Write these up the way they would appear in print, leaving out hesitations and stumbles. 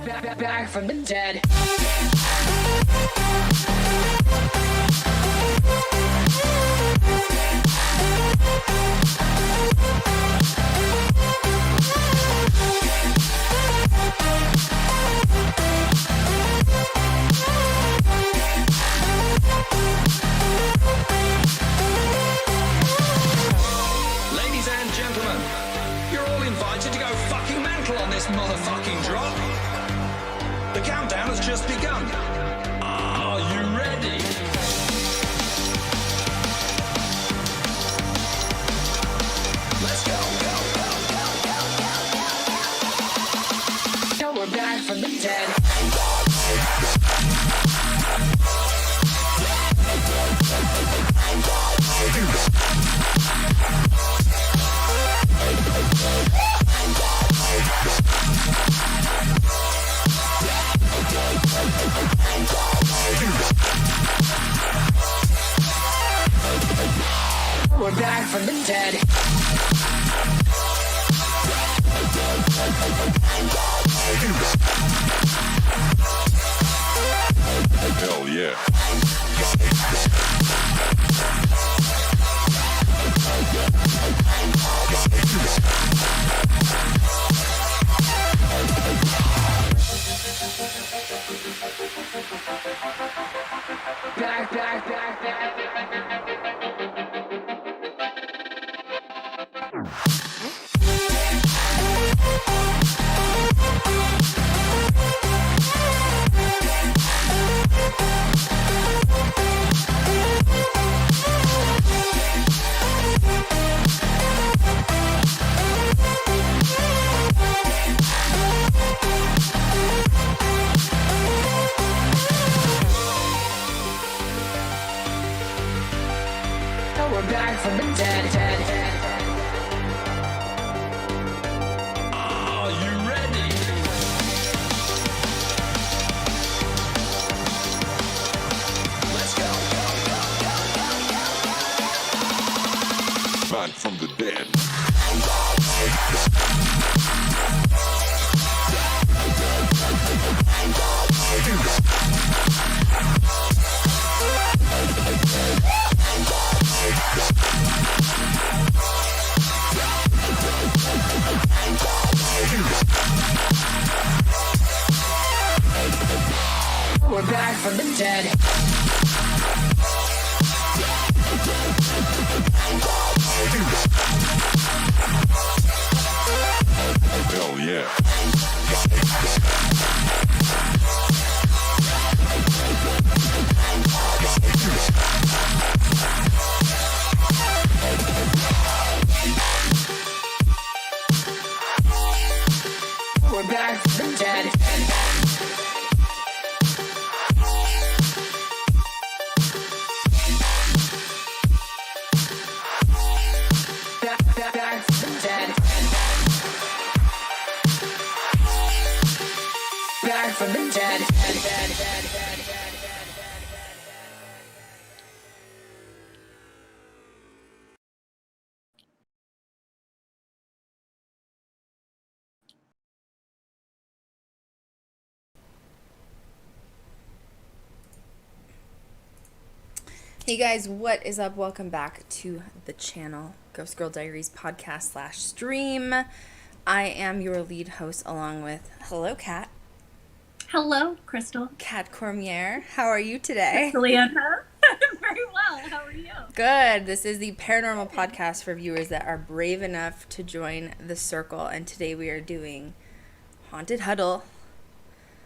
Back from the dead. Ladies and gentlemen, you're all invited to go fucking mental on this motherfucking drop. The countdown has just begun. Are you ready? Let's go, go, go, go, go, go, go. Now we're back from the dead. We're back from the dead. Hell yeah. Back. We're back from the dead. Are you ready? Let's go, go, go, go, go, go. Back from the dead. We're back from the dead. Hell yeah. We're back from the dead. Back from the dead. Back from the dead. Hey guys, what is up? Welcome back to the channel, Ghost Girl Diaries podcast / stream. I am your lead host along with, hello Kat. Hello, Crystal. Kat Cormier. How are you today? Leandra. Very well. How are you? Good. This is the Paranormal podcast for viewers that are brave enough to join the circle. And today we are doing Haunted Huddle.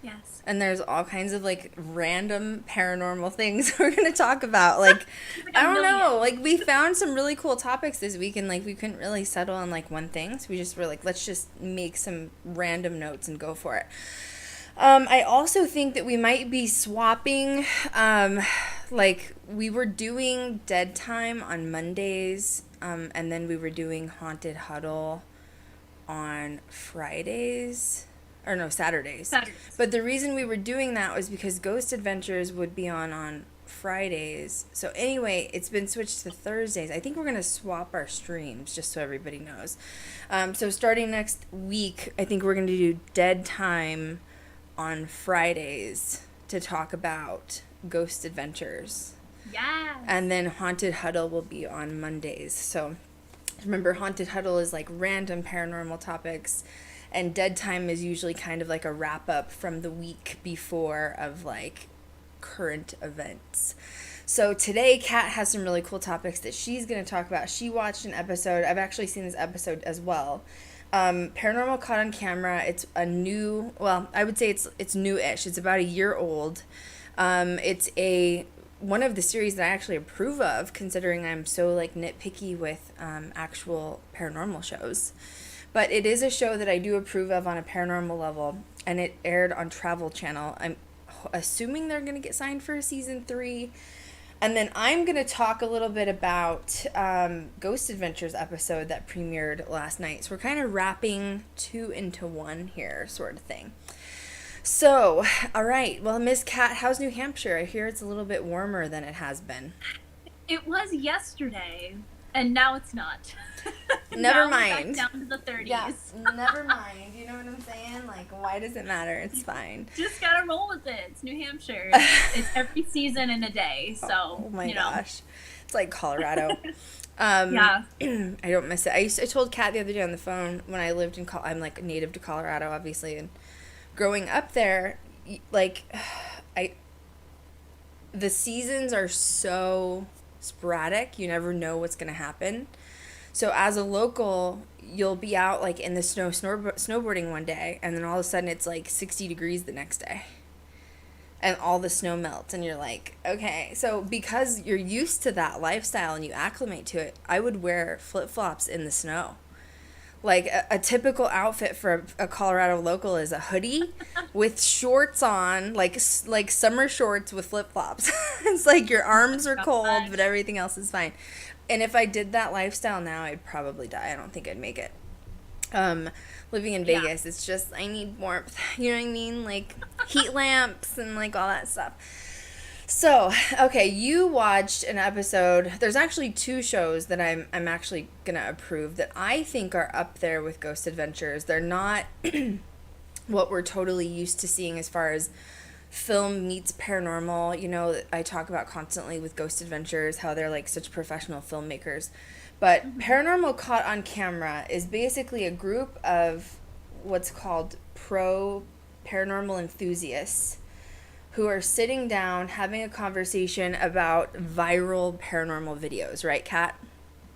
Yes. And there's all kinds of like random paranormal things we're going to talk about. Like, I don't know. Like, we found some really cool topics this week and like we couldn't really settle on like one thing. So we just were like, let's just make some random notes and go for it. I also think that we might be swapping, like we were doing Dead Time on Mondays, and then we were doing Haunted Huddle on Fridays. Or no, Saturdays. But the reason we were doing that was because Ghost Adventures would be on Fridays. So anyway, it's been switched to Thursdays. I think we're going to swap our streams, just so everybody knows. So starting next week, I think we're going to do Dead Time on Fridays to talk about Ghost Adventures. Yeah. And then Haunted Huddle will be on Mondays. So remember, Haunted Huddle is like random paranormal topics, and Dead Time is usually kind of like a wrap up from the week before of like current events. So today, Kat has some really cool topics that she's going to talk about. She watched an episode. I've actually seen this episode as well. Paranormal Caught on Camera. It's a new, well, I would say it's new-ish. It's about a year old. It's one of the series that I actually approve of, considering I'm so like nitpicky with actual paranormal shows. But it is a show that I do approve of on a paranormal level, and it aired on Travel Channel. I'm assuming they're going to get signed for a season 3. And then I'm going to talk a little bit about Ghost Adventures episode that premiered last night. So we're kind of wrapping 2 into 1 here, sort of thing. So, all right. Well, Miss Kat, how's New Hampshire? I hear it's a little bit warmer than it has been. It was yesterday, and now it's not. Never now mind. We're back down to the 30s. Yes, never mind. You know what I'm saying? Like, why does it matter? It's fine. Just gotta roll with it. It's New Hampshire. It's every season in a day. So, oh my gosh. It's like Colorado. Yeah. I don't miss it. I told Kat the other day on the phone when I lived in I'm like native to Colorado, obviously, and growing up there, like, the seasons are so sporadic. You never know what's going to happen. So as a local, you'll be out like in the snowboarding one day, and then all of a sudden it's like 60 degrees the next day. And all the snow melts, and you're like, okay. So because you're used to that lifestyle and you acclimate to it, I would wear flip-flops in the snow. Like a typical outfit for a Colorado local is a hoodie with shorts on, like summer shorts with flip-flops. It's like your arms are cold, but everything else is fine. And if I did that lifestyle now, I'd probably die. I don't think I'd make it. Living in Vegas, it's just, I need warmth. You know what I mean? Like heat lamps and like all that stuff. So, okay, you watched an episode. There's actually 2 shows that I'm actually going to approve that I think are up there with Ghost Adventures. They're not what we're totally used to seeing as far as film meets paranormal. You know, I talk about constantly with Ghost Adventures how they're like such professional filmmakers. But Paranormal Caught on Camera is basically a group of what's called pro paranormal enthusiasts who are sitting down having a conversation about viral paranormal videos, right, Kat?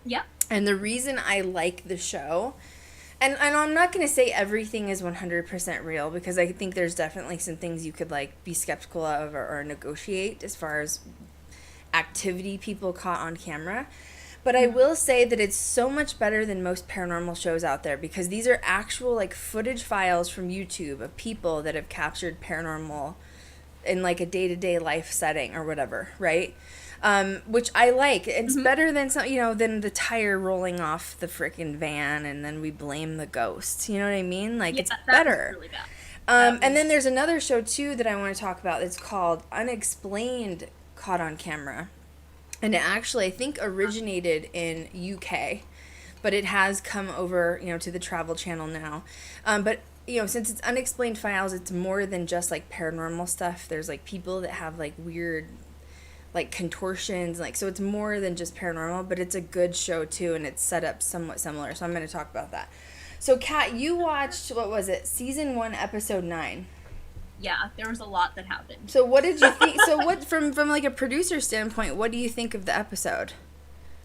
Yep. And the reason I like the show, and I'm not going to say everything is 100% real, because I think there's definitely some things you could like be skeptical of or negotiate as far as activity people caught on camera. But I will say that it's so much better than most paranormal shows out there, because these are actual like footage files from YouTube of people that have captured paranormal in like a day-to-day life setting or whatever, right? Which I like. It's better than than the tire rolling off the freaking van and then we blame the ghosts. You know what I mean? Like, it's better. Really bad. And then there's another show too that I want to talk about. It's called Unexplained Caught on Camera. And it actually, I think, originated in UK, but it has come over, to the Travel Channel now. But since it's unexplained files, it's more than just like paranormal stuff. There's like people that have like weird like contortions, like, so it's more than just paranormal, but it's a good show too, and it's set up somewhat similar. So I'm going to talk about that. So Kat, you watched, what was it? Season 1, episode 9. Yeah, there was a lot that happened. So what did you think? So what, from like a producer standpoint, what do you think of the episode?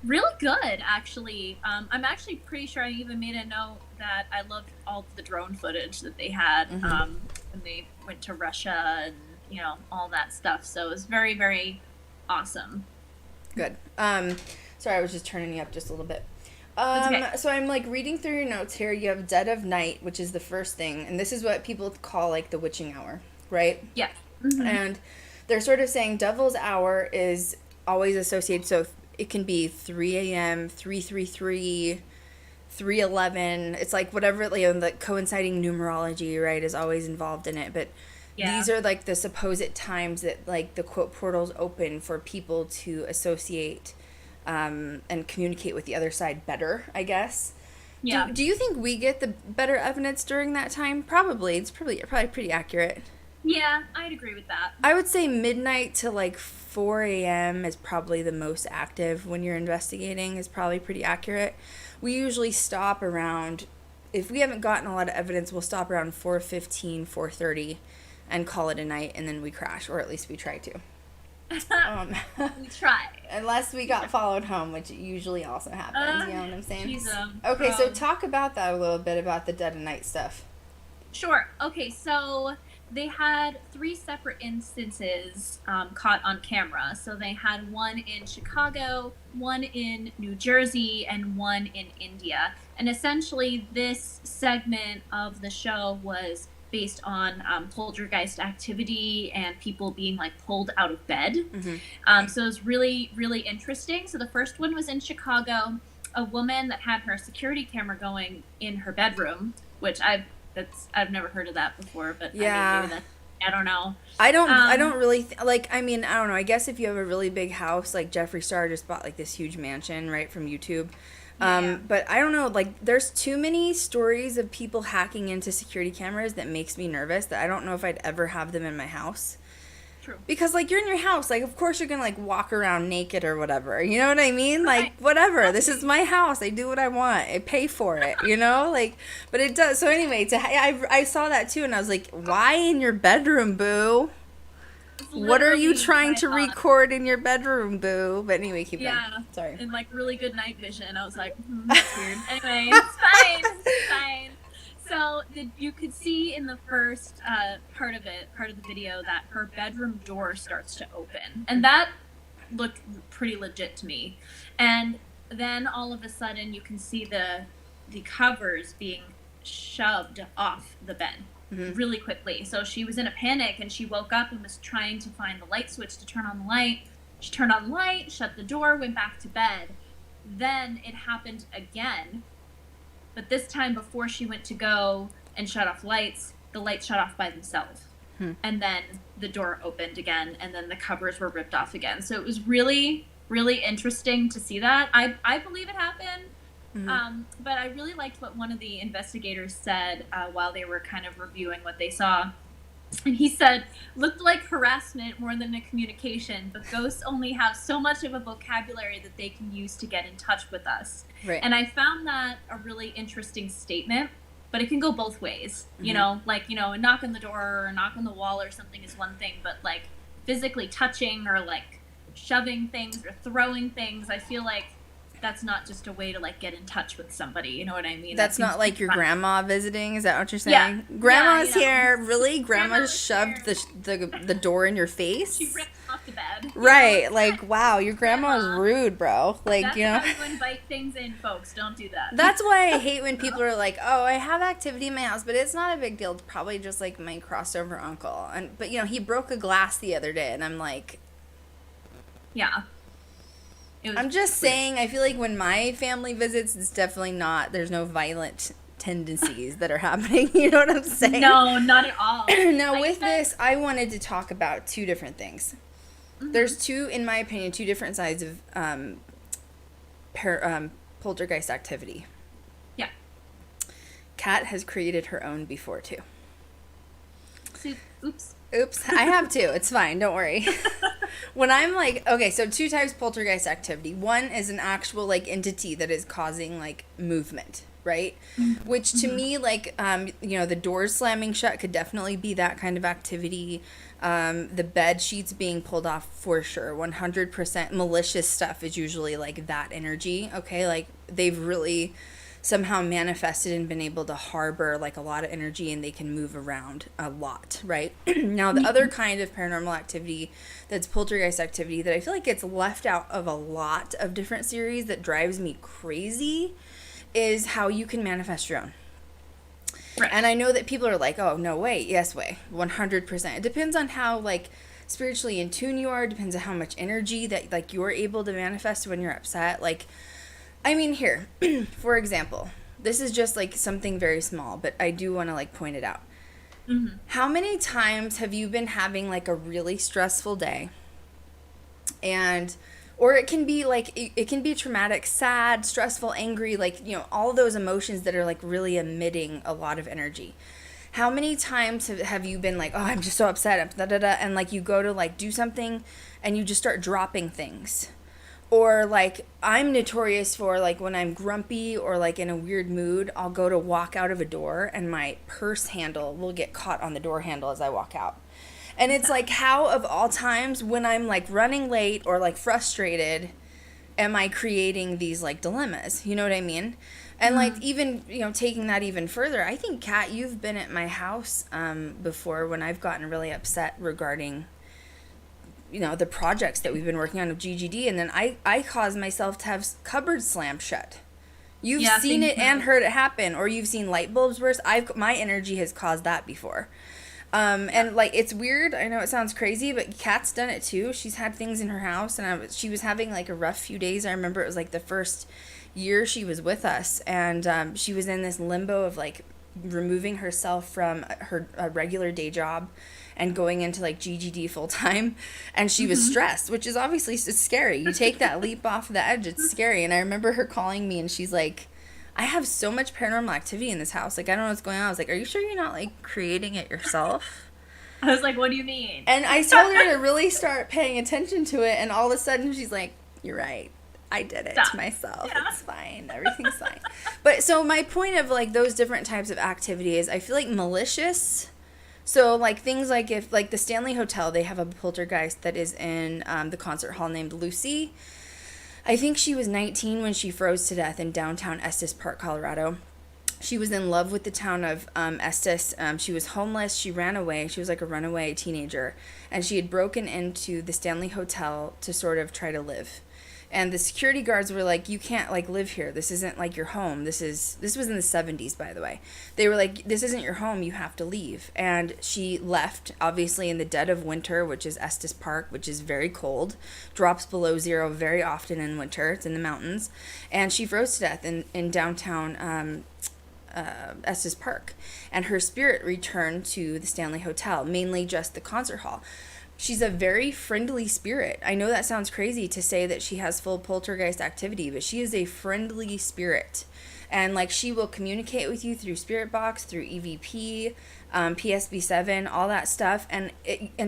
Really good, actually. I'm actually pretty sure I even made a note that I loved all the drone footage that they had when they went to Russia and, all that stuff. So it was very, very awesome. Good. Sorry, I was just turning you up just a little bit. Okay. So I'm like reading through your notes here. You have Dead of Night, which is the first thing. And this is what people call like the witching hour, right? Yeah. And they're sort of saying Devil's Hour is always associated. So it can be 3 a.m., 333, 311. It's like whatever, the coinciding numerology, right, is always involved in it. But these are like the supposed times that like the quote portals open for people to associate and communicate with the other side better, I guess. Yeah. Do you think we get the better evidence during that time? Probably. It's probably pretty accurate. Yeah, I'd agree with that. I would say midnight to like 4 a.m. is probably the most active when you're investigating, is probably pretty accurate. We usually stop around, if we haven't gotten a lot of evidence, we'll stop around 4:15, 4:30 and call it a night, and then we crash, or at least we try to. We try. Unless we got followed home, which usually also happens, you know what I'm saying? Okay, so talk about that a little bit, about the dead of night stuff. Sure. Okay, so they had 3 separate instances caught on camera. So they had one in Chicago, one in New Jersey, and one in India. And essentially, this segment of the show was based on poltergeist activity and people being like pulled out of bed. So it was really, really interesting. So the first one was in Chicago. A woman that had her security camera going in her bedroom, which I've never heard of that before, but yeah, I don't know. I don't really I mean, I don't know. I guess if you have a really big house, like Jeffree Star just bought like this huge mansion, right, from YouTube. But I don't know, like there's too many stories of people hacking into security cameras that makes me nervous, that I don't know if I'd ever have them in my house. True. Because like you're in your house, like of course you're gonna like walk around naked or whatever, you know what I mean? Like whatever, this is my house, I do what I want, I pay for it, you know, like, but it does. So anyway, I saw that too, and I was like, why in your bedroom, boo? What are you trying to record in your bedroom, boo? But anyway, keep going. Sorry. And like really good night vision. I was like, that's weird. Anyway, it's fine. It's fine. So you could see in the first part of the video, that her bedroom door starts to open, and that looked pretty legit to me. And then all of a sudden, you can see the covers being shoved off the bed. Really quickly. So she was in a panic, and she woke up and was trying to find the light switch to turn on the light. She turned on the light, shut the door, went back to bed. Then it happened again, but this time before she went to go and shut off lights, the lights shut off by themselves. And then the door opened again, and then the covers were ripped off again. So it was really, really interesting to see that. I believe it happened. But I really liked what one of the investigators said while they were kind of reviewing what they saw. And he said, looked like harassment more than a communication, but ghosts only have so much of a vocabulary that they can use to get in touch with us. Right. And I found that a really interesting statement, but it can go both ways. You know, like, you know, a knock on the door or a knock on the wall or something is one thing, but like physically touching or like shoving things or throwing things, I feel like that's not just a way to like get in touch with somebody, you know what I mean? That's not like your grandma visiting, is that what you're saying? Yeah. Grandma's here. Really? Grandma shoved the door in your face? She ripped off the bed. Right, like wow, your grandma's rude, bro. Like, that's you know, how you invite things in, folks. Don't do that. That's why I hate when people are like, oh, I have activity in my house, but it's not a big deal. It's probably just like my crossover uncle. But you know, he broke a glass the other day, and I'm like, yeah. I'm just saying, I feel like when my family visits, it's definitely not, there's no violent tendencies that are happening. You know what I'm saying? No, not at all. Now, with this, I wanted to talk about 2 different things. There's in my opinion, 2 different sides of poltergeist activity. Yeah. Kat has created her own before, too. Oops. I have too. It's fine. Don't worry. When I'm like, okay, so 2 types of poltergeist activity. One is an actual like entity that is causing like movement, right? Which to me, like, you know, the doors slamming shut could definitely be that kind of activity. The bed sheets being pulled off for sure. 100% malicious stuff is usually like that energy. Okay, like they've really somehow manifested and been able to harbor like a lot of energy, and they can move around a lot, right? Now, the other kind of paranormal activity that's poltergeist activity that I feel like gets left out of a lot of different series that drives me crazy is how you can manifest your own. Right. And I know that people are like, oh, no way, yes way, 100%. It depends on how like spiritually in tune you are, depends on how much energy that like you're able to manifest when you're upset. Like, I mean, here, for example, this is just like something very small, but I do want to like point it out. How many times have you been having like a really stressful day, and or it can be like it can be traumatic, sad, stressful, angry, like, you know, all those emotions that are like really emitting a lot of energy. How many times have you been like, oh, I'm just so upset, da, da, da, and like you go to like do something and you just start dropping things? Or like I'm notorious for like when I'm grumpy or like in a weird mood, I'll go to walk out of a door and my purse handle will get caught on the door handle as I walk out. And it's like, how of all times when I'm like running late or like frustrated am I creating these like dilemmas? You know what I mean? And like even, you know, taking that even further, I think, Kat, you've been at my house before when I've gotten really upset regarding, you know, the projects that we've been working on with GGD, and then I caused myself to have cupboards slammed shut. You've seen it and heard it happen, or you've seen light bulbs burst. My energy has caused that before. And like, it's weird. I know it sounds crazy, but Kat's done it too. She's had things in her house, and she was having like a rough few days. I remember it was like the first year she was with us, and she was in this limbo of like removing herself from her regular day job and going into like GGD full time, and she was stressed, which is obviously it's scary. You take that leap off the edge, it's scary. And I remember her calling me, and she's like, I have so much paranormal activity in this house. Like, I don't know what's going on. I was like, are you sure you're not like creating it yourself? I was like, what do you mean? And I told her to really start paying attention to it, and all of a sudden she's like, you're right. I did it to myself. Yeah. It's fine. Everything's fine. But so my point of like those different types of activity is I feel like malicious. So like things like if like the Stanley Hotel, they have a poltergeist that is in the concert hall named Lucy. I think she was 19 when she froze to death in downtown Estes Park, Colorado. She was in love with the town of Estes. She was homeless. She ran away. She was like a runaway teenager. And she had broken into the Stanley Hotel to sort of try to live. And the security guards were like, you can't like live here. This isn't like your home. This was in the 70s, by the way. They were like, this isn't your home. You have to leave. And she left, obviously in the dead of winter, which is Estes Park, which is very cold, drops below zero very often in winter. It's in the mountains. And she froze to death in downtown Estes Park. And her spirit returned to the Stanley Hotel, mainly just the concert hall. She's a very friendly spirit. I know that sounds crazy to say that she has full poltergeist activity, but she is a friendly spirit. And like, she will communicate with you through spirit box, through EVP, PSB7, all that stuff. And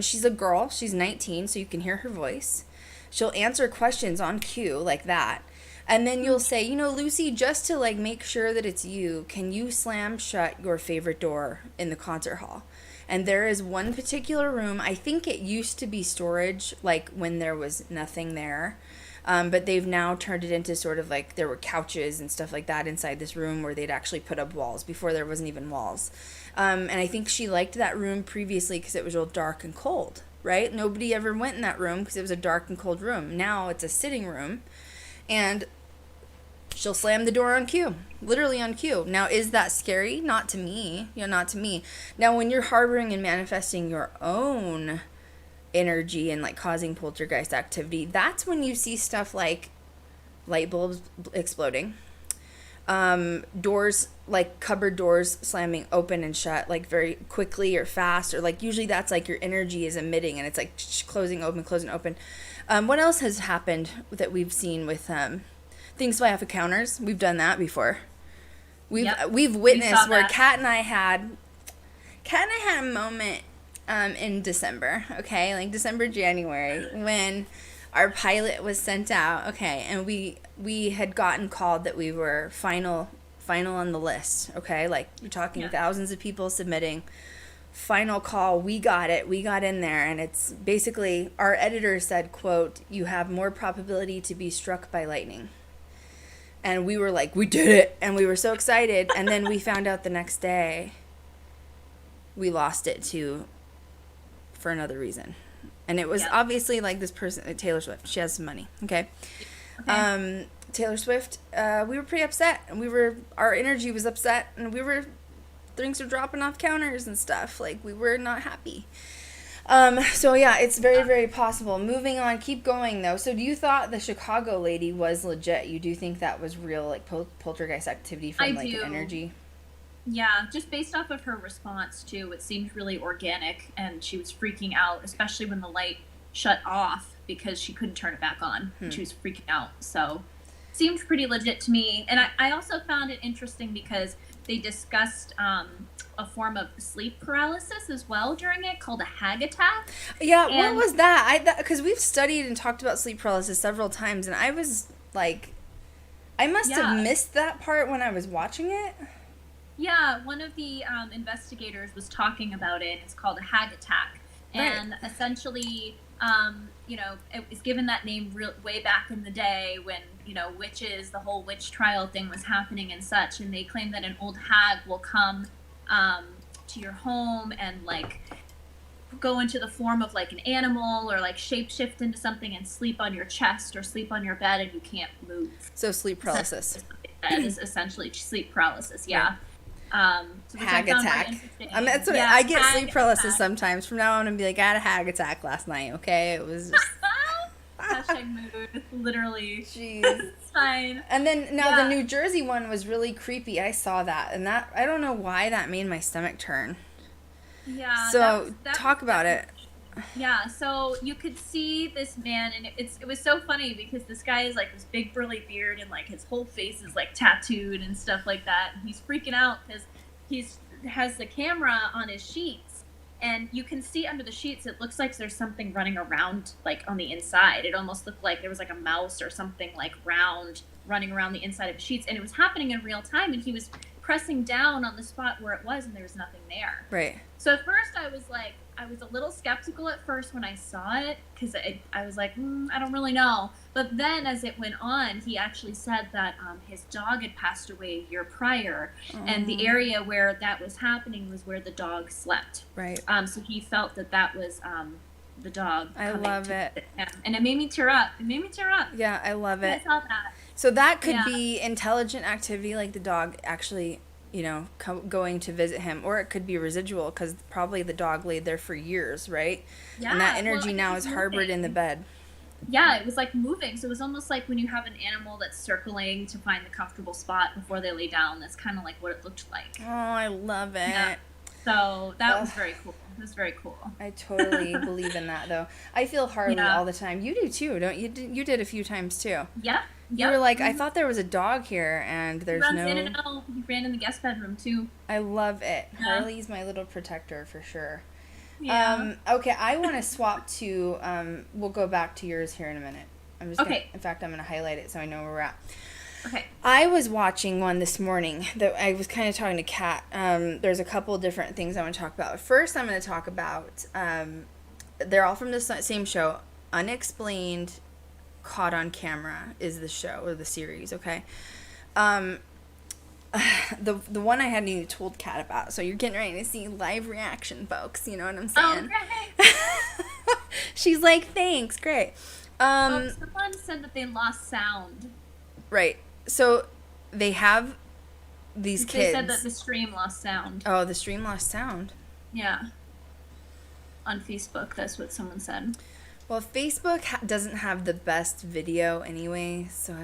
she's a girl. She's 19, so you can hear her voice. She'll answer questions on cue like that. And then you'll say, you know, Lucy, just to like make sure that it's you, can you slam shut your favorite door in the concert hall? And there is one particular room, I think it used to be storage, like when there was nothing there. But they've now turned it into sort of like there were couches and stuff like that inside this room where they'd actually put up walls before there wasn't even walls. And I think she liked that room previously because it was real dark and cold, right? Nobody ever went in that room because it was a dark and cold room. Now it's a sitting room, and she'll slam the door on cue, literally on cue. Now, is that scary? Not to me. Not to me. Now, when you're harboring and manifesting your own energy and like causing poltergeist activity, that's when you see stuff like light bulbs exploding, doors, like cupboard doors slamming open and shut like very quickly or fast, or like usually that's like your energy is emitting and it's like closing open. What else has happened that we've seen with things fly off of counters? We've done that before. We've witnessed where Kat and I had a moment in December, okay, like December, January, when our pilot was sent out, okay, and we had gotten called that we were final on the list, okay, like you're talking thousands of people submitting. Final call, we got it, we got in there, and it's basically, our editor said, quote, you have more probability to be struck by lightning. And we were like, we did it, and we were so excited, and then we found out the next day we lost it for another reason. And it was obviously like this person, Taylor Swift, she has some money, okay? Taylor Swift, we were pretty upset, and our energy was upset, and things were dropping off counters and stuff, like we were not happy. So yeah, it's very, very possible. Moving on, keep going though. So do you thought the Chicago lady was legit? You do think that was real, like poltergeist activity from an energy? Yeah, just based off of her response too, it seemed really organic, and she was freaking out, especially when the light shut off because she couldn't turn it back on. She was freaking out. So seemed pretty legit to me. And I also found it interesting because they discussed a form of sleep paralysis as well during it called a hag attack. Yeah, what And- was that? Because we've studied and talked about sleep paralysis several times, and I was like, I must have missed that part when I was watching it. Yeah, one of the investigators was talking about it. It's called a hag attack. And essentially, you know, it was given that name way back in the day when, you know, witches, the whole witch trial thing was happening and such. And they claim that an old hag will come to your home and, like, go into the form of, like, an animal or, like, shapeshift into something and sleep on your chest or sleep on your bed and you can't move. So sleep paralysis. That is essentially sleep paralysis, yeah. So Hag attack. I mean, that's what I get sleep paralysis sometimes. From now on, I'm be like, I had a hag attack last night. Okay, it was just hashtag mood, literally. Jeez, it's fine. And then now the New Jersey one was really creepy. I saw that, and that I don't know why that made my stomach turn. Yeah. So talk about it. Yeah, so you could see this man, and it was so funny because this guy is like this big burly beard, and like his whole face is like tattooed and stuff like that. And he's freaking out because has the camera on his sheets, and you can see under the sheets. It looks like there's something running around like on the inside. It almost looked like there was like a mouse or something like round running around the inside of the sheets, and it was happening in real time. And he was pressing down on the spot where it was, and there was nothing there. Right. So at first I was a little skeptical at first when I saw it because I was like, I don't really know. But then as it went on, he actually said that his dog had passed away a year prior, and the area where that was happening was where the dog slept. Right. So he felt that was the dog. I love it. And it made me tear up. Yeah, I love it. I saw that. So that could be intelligent activity, like the dog actually, you know, going to visit him, or it could be residual because probably the dog laid there for years, right? Yeah. And that energy now is harbored in the bed. Yeah, it was like moving. So it was almost like when you have an animal that's circling to find the comfortable spot before they lay down. That's kind of like what it looked like. Oh, I love it. Yeah. So that was very cool. It was very cool. I totally believe in that, though. I feel Harley all the time. You do too, don't you? You did a few times too. Yep. You were like, I thought there was a dog here, and there's He runs in and out. He ran in the guest bedroom too. I love it. Yeah. Harley's my little protector for sure. Yeah. Okay, I want to swap to. We'll go back to yours here in a minute. I'm just Okay. Gonna, in fact, I'm going to highlight it so I know where we're at. Okay. I was watching one this morning that I was kind of talking to Kat. There's a couple different things I want to talk about. First, I'm going to talk about. They're all from the same show. Unexplained, Caught on Camera is the show or the series. Okay. The one I hadn't even told Kat about. So you're getting ready to see live reaction, folks. You know what I'm saying? Oh, She's like, thanks, great. someone said that they lost sound. Right. So they have these kids. They said that the stream lost sound. Oh, the stream lost sound. Yeah. On Facebook, that's what someone said. Well, Facebook doesn't have the best video anyway, so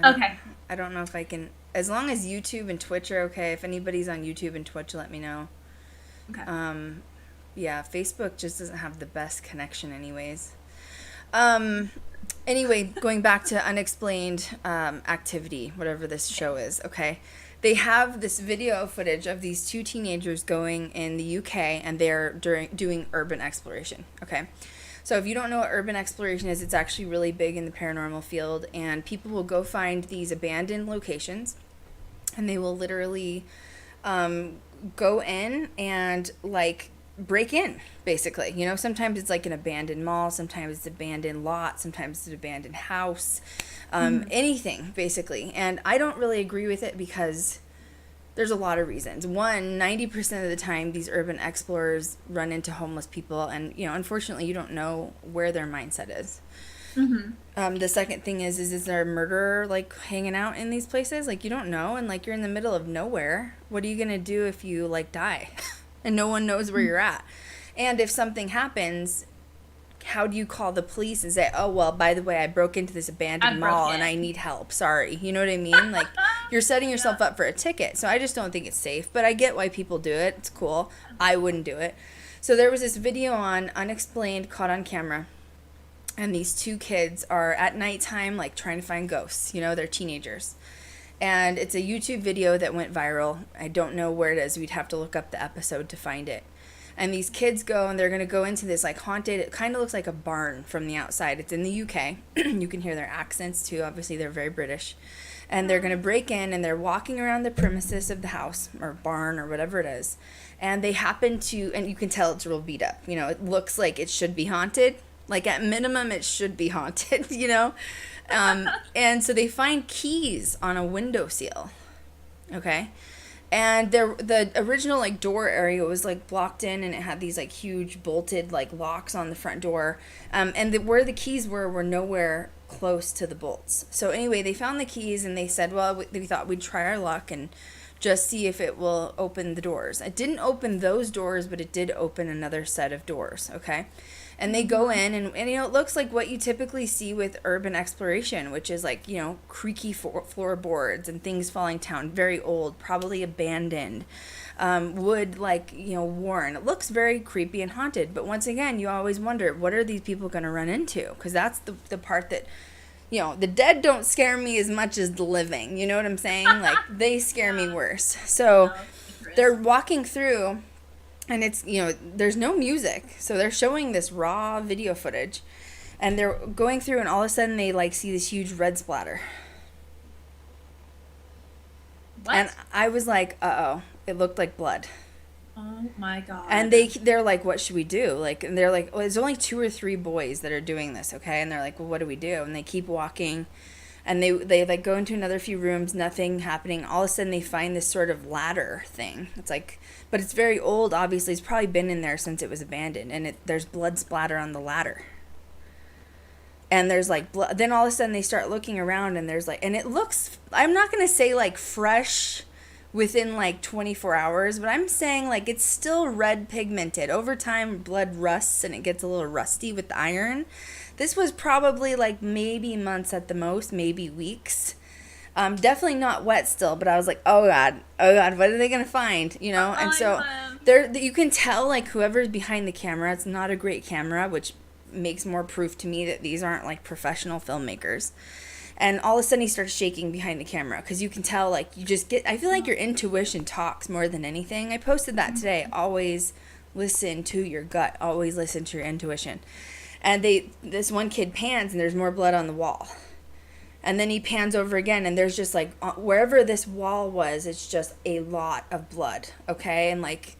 I don't know if I can. As long as YouTube and Twitch are okay. If anybody's on YouTube and Twitch, let me know. Okay. Yeah, Facebook just doesn't have the best connection anyways. Anyway, going back to unexplained activity, whatever this show is, okay? They have this video footage of these two teenagers going in the UK, and they're doing urban exploration, okay? So if you don't know what urban exploration is, it's actually really big in the paranormal field, and people will go find these abandoned locations, and they will literally go in and, like, break in, basically. You know, sometimes it's like an abandoned mall, sometimes it's an abandoned lot, sometimes it's an abandoned house, anything, basically. And I don't really agree with it because there's a lot of reasons. One, 90% of the time, these urban explorers run into homeless people, and, you know, unfortunately, you don't know where their mindset is. Mm-hmm. The second thing is there a murderer, like, hanging out in these places? Like, you don't know, and, like, you're in the middle of nowhere. What are you going to do if you, like, die? And no one knows where you're at. And if something happens, how do you call the police and say, oh, well, by the way, I broke into this abandoned mall and I need help. Sorry. You know what I mean? Like, you're setting yourself up for a ticket. So I just don't think it's safe. But I get why people do it. It's cool. I wouldn't do it. So there was this video on Unexplained, Caught on Camera. And these two kids are at nighttime, like, trying to find ghosts. You know, they're teenagers. And it's a YouTube video that went viral. I don't know where it is. We'd have to look up the episode to find it. And these kids go and they're going to go into this like haunted, it kind of looks like a barn from the outside. It's in the UK. You can hear their accents too. Obviously, they're very British. And they're going to break in and they're walking around the premises of the house or barn or whatever it is. And they happen to, and you can tell it's real beat up. You know, it looks like it should be haunted. Like at minimum, it should be haunted, you know. And so they find keys on a windowsill. Okay. And the original like door area was like blocked in, and it had these like huge bolted like locks on the front door. And where the keys were nowhere close to the bolts. So anyway, they found the keys and they said, well, we thought we'd try our luck and just see if it will open the doors. It didn't open those doors, but it did open another set of doors. Okay. And they go in, and you know, it looks like what you typically see with urban exploration, which is like, you know, creaky floorboards and things falling down, very old, probably abandoned, wood, like, you know, worn. It looks very creepy and haunted. But once again, you always wonder, what are these people going to run into? Because that's the part that, you know, the dead don't scare me as much as the living. You know what I'm saying? Like, they scare me worse. So they're walking through. And it's, you know, there's no music. So they're showing this raw video footage. And they're going through, and all of a sudden they, like, see this huge red splatter. What? And I was like, uh-oh. It looked like blood. Oh, my God. And they're like, what should we do? Like, and they're like, well, there's only 2 or 3 boys that are doing this, okay? And they're like, well, what do we do? And they keep walking. And they like go into another few rooms, nothing happening. All of a sudden they find this sort of ladder thing. It's like, but it's very old, obviously. It's probably been in there since it was abandoned. And there's blood splatter on the ladder. And there's like blood. Then all of a sudden they start looking around, and there's like, and it looks, I'm not going to say like fresh within like 24 hours, but I'm saying like it's still red pigmented. Over time, blood rusts and it gets a little rusty with the iron. This was probably like maybe months at the most, maybe weeks. Definitely not wet still, but I was like, oh God, what are they going to find? You know? And so you can tell like whoever's behind the camera, it's not a great camera, which makes more proof to me that these aren't like professional filmmakers. And all of a sudden he starts shaking behind the camera, because you can tell, like, you just get, I feel like your intuition talks more than anything. I posted that today. Always listen to your gut. Always listen to your intuition. And this one kid pans, and there's more blood on the wall. And then he pans over again, and there's just like, wherever this wall was, it's just a lot of blood. Okay. And like,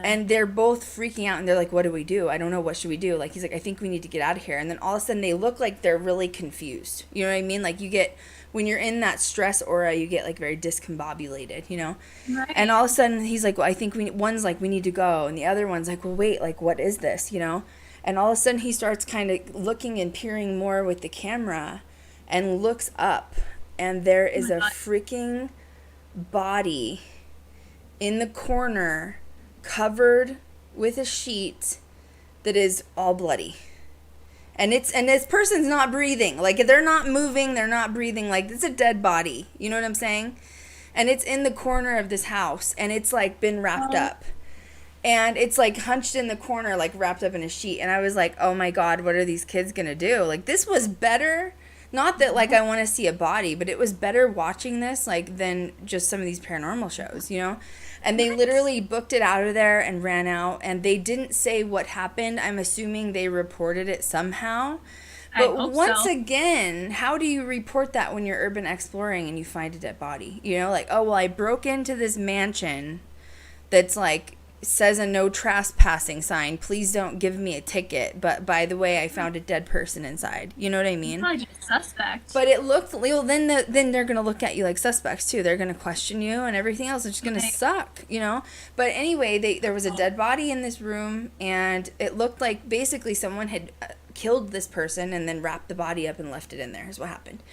and they're both freaking out, and they're like, what do we do? I don't know. What should we do? Like, he's like, I think we need to get out of here. And then all of a sudden they look like they're really confused. You know what I mean? Like, you get, when you're in that stress aura, you get like very discombobulated, you know? Right. And all of a sudden he's like, well, I think one's like, we need to go. And the other one's like, well, wait, like, what is this? You know? And all of a sudden he starts kind of looking and peering more with the camera, and looks up, and there is a freaking body in the corner, covered with a sheet that is all bloody. And this person's not breathing. Like, they're not moving, they're not breathing. Like, it's a dead body. You know what I'm saying? And it's in the corner of this house, and it's like been wrapped up. And it's like hunched in the corner, like wrapped up in a sheet. And I was like, oh my God, what are these kids gonna do? Like, this was better. Not that like I want to see a body, but it was better watching this like than just some of these paranormal shows, you know? And they literally booked it out of there and ran out, and they didn't say what happened. I'm assuming they reported it somehow. But once again, how do you report that when you're urban exploring and you find a dead body? You know, like, oh, well, I broke into this mansion that's like says a no trespassing sign. Please don't give me a ticket. But by the way, I found a dead person inside. You know what I mean? Probably just suspect. But it looked, well, then they're going to look at you like suspects too. They're going to question you and everything else. It's just going to suck, you know? But anyway, there was a dead body in this room, and it looked like basically someone had killed this person and then wrapped the body up and left it in there is what happened.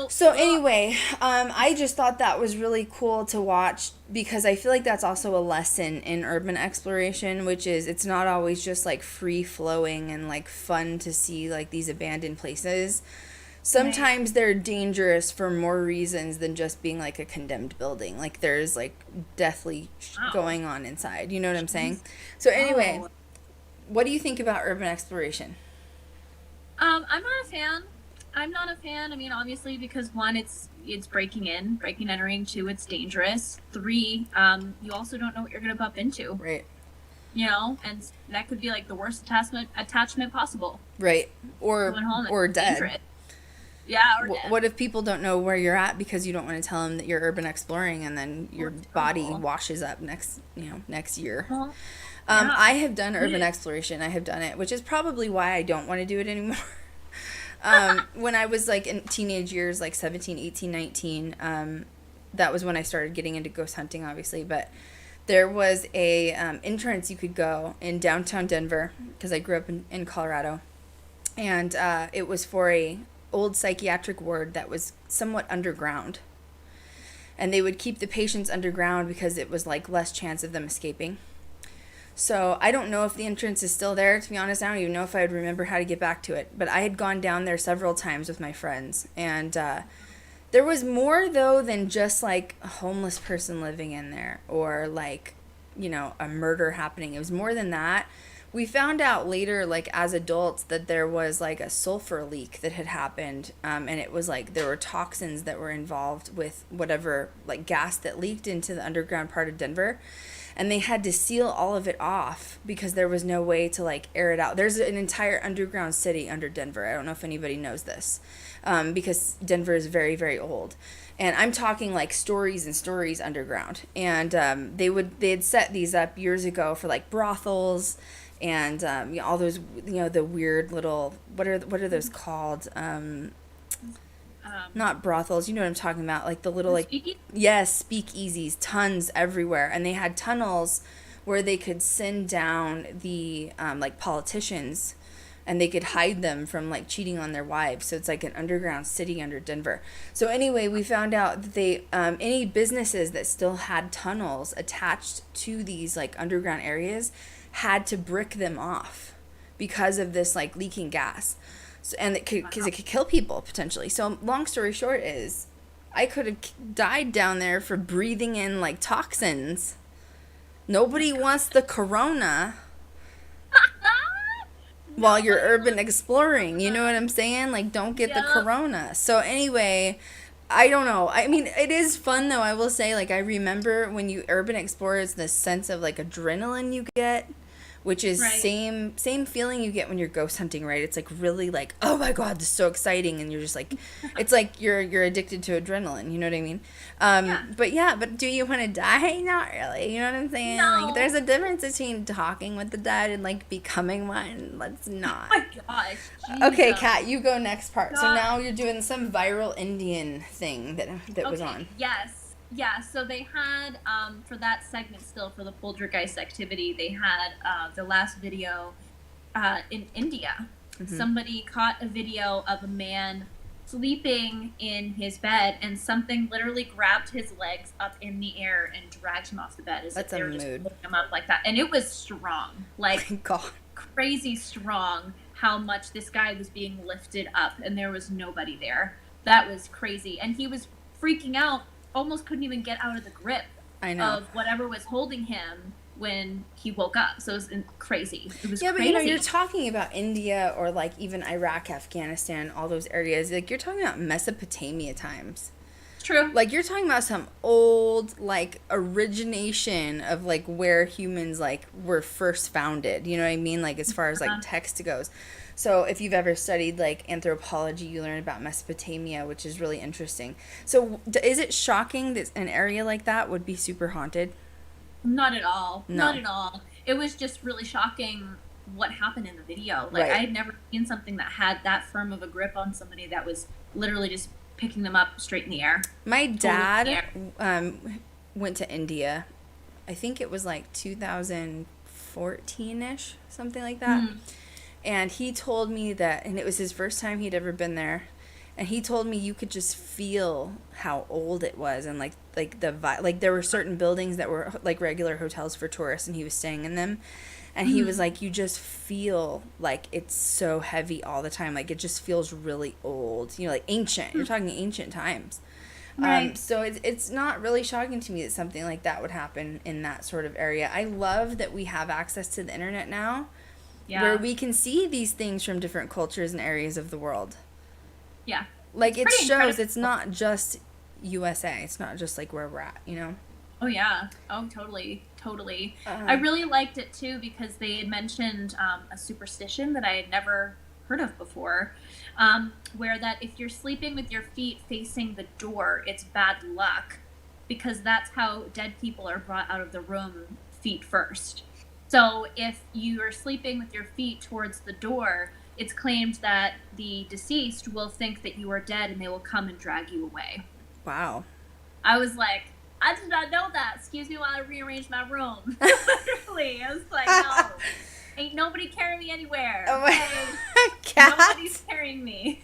So anyway, I just thought that was really cool to watch, because I feel like that's also a lesson in urban exploration, which is it's not always just like free flowing and like fun to see like these abandoned places. Sometimes they're dangerous for more reasons than just being like a condemned building. Like there's like deathly going on inside. You know what I'm saying? So anyway, what do you think about urban exploration? I'm not a fan. I'm not a fan. I mean, obviously, because one, it's breaking and entering. Two, it's dangerous. Three, you also don't know what you're gonna bump into. Right. You know, and that could be like the worst attachment possible. Right. Going home Or it's dead. dangerous. Yeah, or dead. What if people don't know where you're at because you don't want to tell them that you're urban exploring, and then your body washes up next year? Well, I have done urban exploration. I have done it, which is probably why I don't want to do it anymore. When I was like in teenage years, like 17, 18, 19, that was when I started getting into ghost hunting, obviously. But there was a entrance you could go in downtown Denver, because I grew up in Colorado. And it was for a old psychiatric ward that was somewhat underground. And they would keep the patients underground because it was like less chance of them escaping. So I don't know if the entrance is still there, to be honest. I don't even know if I would remember how to get back to it. But I had gone down there several times with my friends. And there was more, though, than just like a homeless person living in there or like, you know, a murder happening. It was more than that. We found out later, like as adults, that there was like a sulfur leak that had happened. And it was like there were toxins that were involved with whatever like gas that leaked into the underground part of Denver. And they had to seal all of it off because there was no way to like air it out. There's an entire underground city under Denver. I don't know if anybody knows this, because Denver is very, very old. And I'm talking like stories and stories underground. And they had set these up years ago for like brothels and you know, all those, you know, the weird little, what are those called? Not brothels, you know what I'm talking about, like the little, like, yes, speakeasies, tons everywhere. And they had tunnels where they could send down the like politicians, and they could hide them from like cheating on their wives. So it's like an underground city under Denver. So anyway, we found out that they any businesses that still had tunnels attached to these like underground areas had to brick them off because of this like leaking gas. So, and because it could kill people potentially. So long story short is I could have died down there for breathing in like toxins. Nobody wants the corona while you're urban exploring. You know what I'm saying? Like, don't get the corona. So anyway, I don't know. I mean, it is fun though. I will say, like, I remember when you urban explore, it's the sense of like adrenaline you get, which is same feeling you get when you're ghost hunting, right? It's like really like, oh my God, this is so exciting. And you're just like, it's like you're addicted to adrenaline. You know what I mean? But do you want to die? Not really. You know what I'm saying? No. Like, there's a difference between talking with the dead and like becoming one. Let's not. Oh my gosh. Jesus. Okay, Kat, you go next part. So now you're doing some viral Indian thing that was on. Yes. Yeah, so they had, for that segment still, for the poltergeist activity, they had the last video in India. Mm-hmm. Somebody caught a video of a man sleeping in his bed, and something literally grabbed his legs up in the air and dragged him off the bed. As That's if they were a just mood. pulling him up like that. And it was strong. Like, Thank God. crazy strong how much this guy was being lifted up, and there was nobody there. That was crazy. And he was freaking out. Almost couldn't even get out of the grip of whatever was holding him when he woke up. So it was crazy. It was crazy. But you know, you're talking about India or like even Iraq, Afghanistan, all those areas. Like, you're talking about Mesopotamia times. True. Like, you're talking about some old like origination of like where humans like were first founded. You know what I mean? Like, as far as like text goes. So if you've ever studied like anthropology, you learn about Mesopotamia, which is really interesting. So is it shocking that an area like that would be super haunted? Not at all. No. Not at all. It was just really shocking what happened in the video. Like, I had never seen something that had that firm of a grip on somebody that was literally just picking them up straight in the air. My dad went to India. I think it was like 2014-ish, something like that. Mm. And he told me that, and it was his first time he'd ever been there, and he told me you could just feel how old it was, and like there were certain buildings that were like regular hotels for tourists, and he was staying in them, and he was like, you just feel like it's so heavy all the time, like it just feels really old, you know, like ancient. You're talking ancient times. Right. So it's not really shocking to me that something like that would happen in that sort of area. I love that we have access to the internet now. Yeah. Where we can see these things from different cultures and areas of the world. Yeah. Like, it pretty shows incredible. it's not just USA. It's not just, like, where we're at, you know? Oh yeah. Oh, totally, totally. Uh-huh. I really liked it too because they had mentioned a superstition that I had never heard of before, where that if you're sleeping with your feet facing the door, it's bad luck, because that's how dead people are brought out of the room, feet first. So if you are sleeping with your feet towards the door, it's claimed that the deceased will think that you are dead and they will come and drag you away. Wow. I was like, I did not know that. Excuse me while I rearrange my room. Literally. I was like, no. Ain't nobody carrying me anywhere. Oh my Okay? Nobody's carrying me.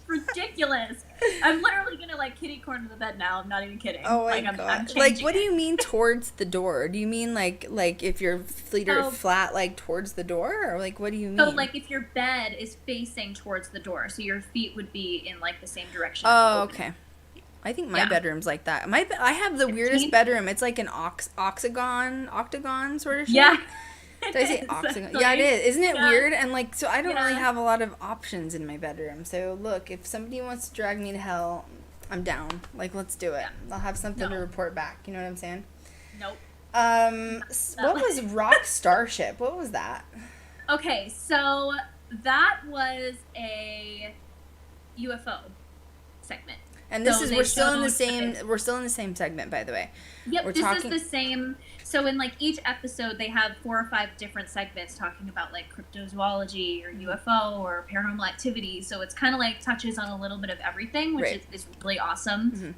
Ridiculous. I'm literally gonna like kitty corner the bed now. I'm not even kidding. Oh my like, I'm god! changing Like, what do it. you mean towards the door? Do you mean like if your feet are So- flat, like towards the door, or like what do you mean? So like if your bed is facing towards the door, so your feet would be in like the same direction. Oh, okay. I think my Yeah. bedroom's like that. I have the weirdest 15? bedroom. It's like an octagon sort of shape. Yeah. Did I say It's octagon? like- Yeah, it is. Isn't it yeah. weird? And like, so I don't really Yeah. have a lot of options in my bedroom. So look, if somebody wants to drag me to hell, I'm down. Like, let's do it. I'll have something to No. report back. You know what I'm saying? Nope. What was Rock Starship? What was that? Okay, so that was a UFO segment. And this So is they we're still in the showed- same we're still in the same segment, by the way. Yep, We're this talking- is the same. So in like each episode, they have 4 or 5 different segments talking about like cryptozoology or UFO or paranormal activity. So it's kind of like touches on a little bit of everything, which Right. is really awesome.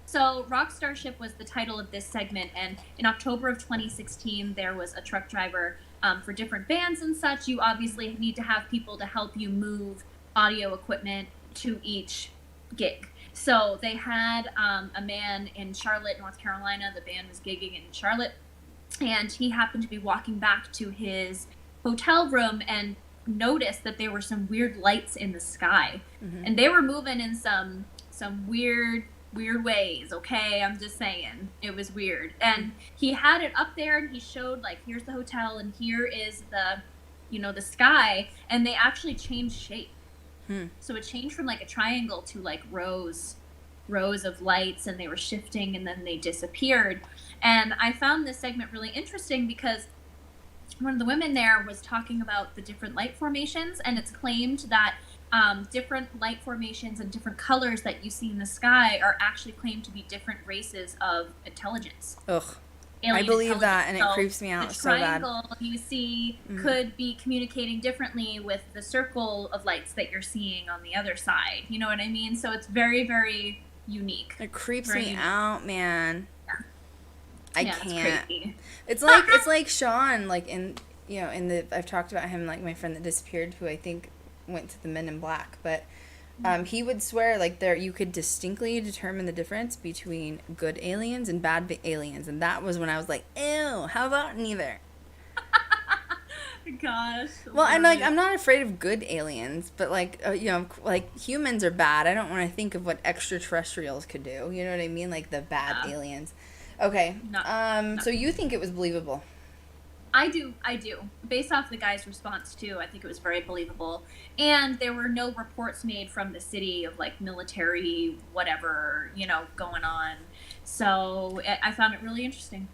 So Rock Starship was the title of this segment, and in October of 2016, there was a truck driver for different bands and such. You obviously need to have people to help you move audio equipment to each gig. So they had a man in Charlotte, North Carolina. The band was gigging in Charlotte, and he happened to be walking back to his hotel room and noticed that there were some weird lights in the sky, and they were moving in some weird ways. Okay, I'm just saying, it was weird. And he had it up there, and he showed like, here's the hotel, and here is the sky, and they actually changed shape. So it changed from like a triangle to like rows of lights, and they were shifting and then they disappeared. And I found this segment really interesting because one of the women there was talking about the different light formations, and it's claimed that different light formations and different colors that you see in the sky are actually claimed to be different races of intelligence. Ugh. I Alien believe that, intelligence. and it So creeps me out the so bad. triangle you see could be communicating differently with the circle of lights that you're seeing on the other side. You know what I mean? So it's very, very unique. It creeps Very me unique. out, man. I Yeah, can't. It's crazy. It's like Sean, like in I've talked about him, like my friend that disappeared, who I think went to the Men in Black, but he would swear like you could distinctly determine the difference between good aliens and bad aliens, and that was when I was like, ew, how about neither? Gosh. Well, and like literally. I'm not afraid of good aliens, but like like humans are bad. I don't want to think of what extraterrestrials could do. You know what I mean? Like the bad Yeah. aliens. Okay. No. So you think it was believable? I do. Based off the guy's response too, I think it was very believable. And there were no reports made from the city of like military whatever, going on. So I found it really interesting.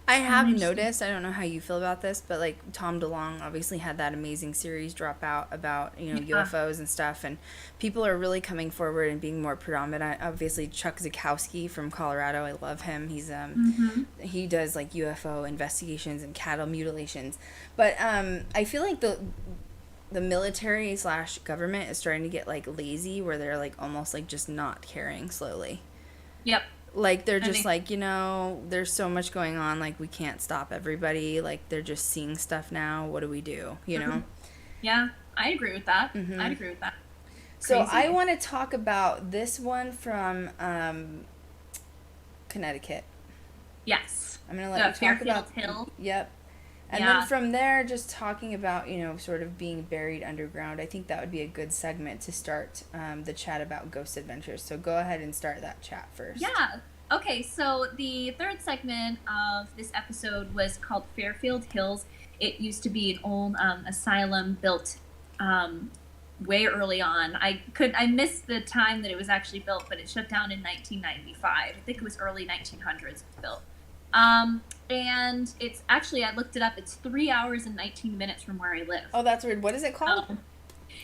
I have Interesting. noticed, I don't know how you feel about this, but like Tom DeLonge obviously had that amazing series drop out about, UFOs and stuff, and people are really coming forward and being more predominant. Obviously Chuck Zukowski from Colorado, I love him. He's he does like UFO investigations and cattle mutilations. But I feel like the military / government is starting to get like lazy, where they're like almost like just not caring slowly. Yep. Like, they're I just think- like, there's so much going on, like, we can't stop everybody. Like, they're just seeing stuff now. What do we do, you know? Yeah, I agree with that. I'd agree with that. So, Crazy. I want to talk about this one from Connecticut. Yes. I'm going to let The you talk Fairfield about... Hill. Yep. And Yeah. then from there, just talking about, sort of being buried underground. I think that would be a good segment to start the chat about ghost adventures. So go ahead and start that chat first. Yeah. Okay, so the third segment of this episode was called Fairfield Hills. It used to be an old asylum built way early on. I missed the time that it was actually built, but it shut down in 1995. I think it was early 1900s built. And it's actually, I looked it up, it's 3 hours and 19 minutes from where I live. Oh, that's weird. What is it called?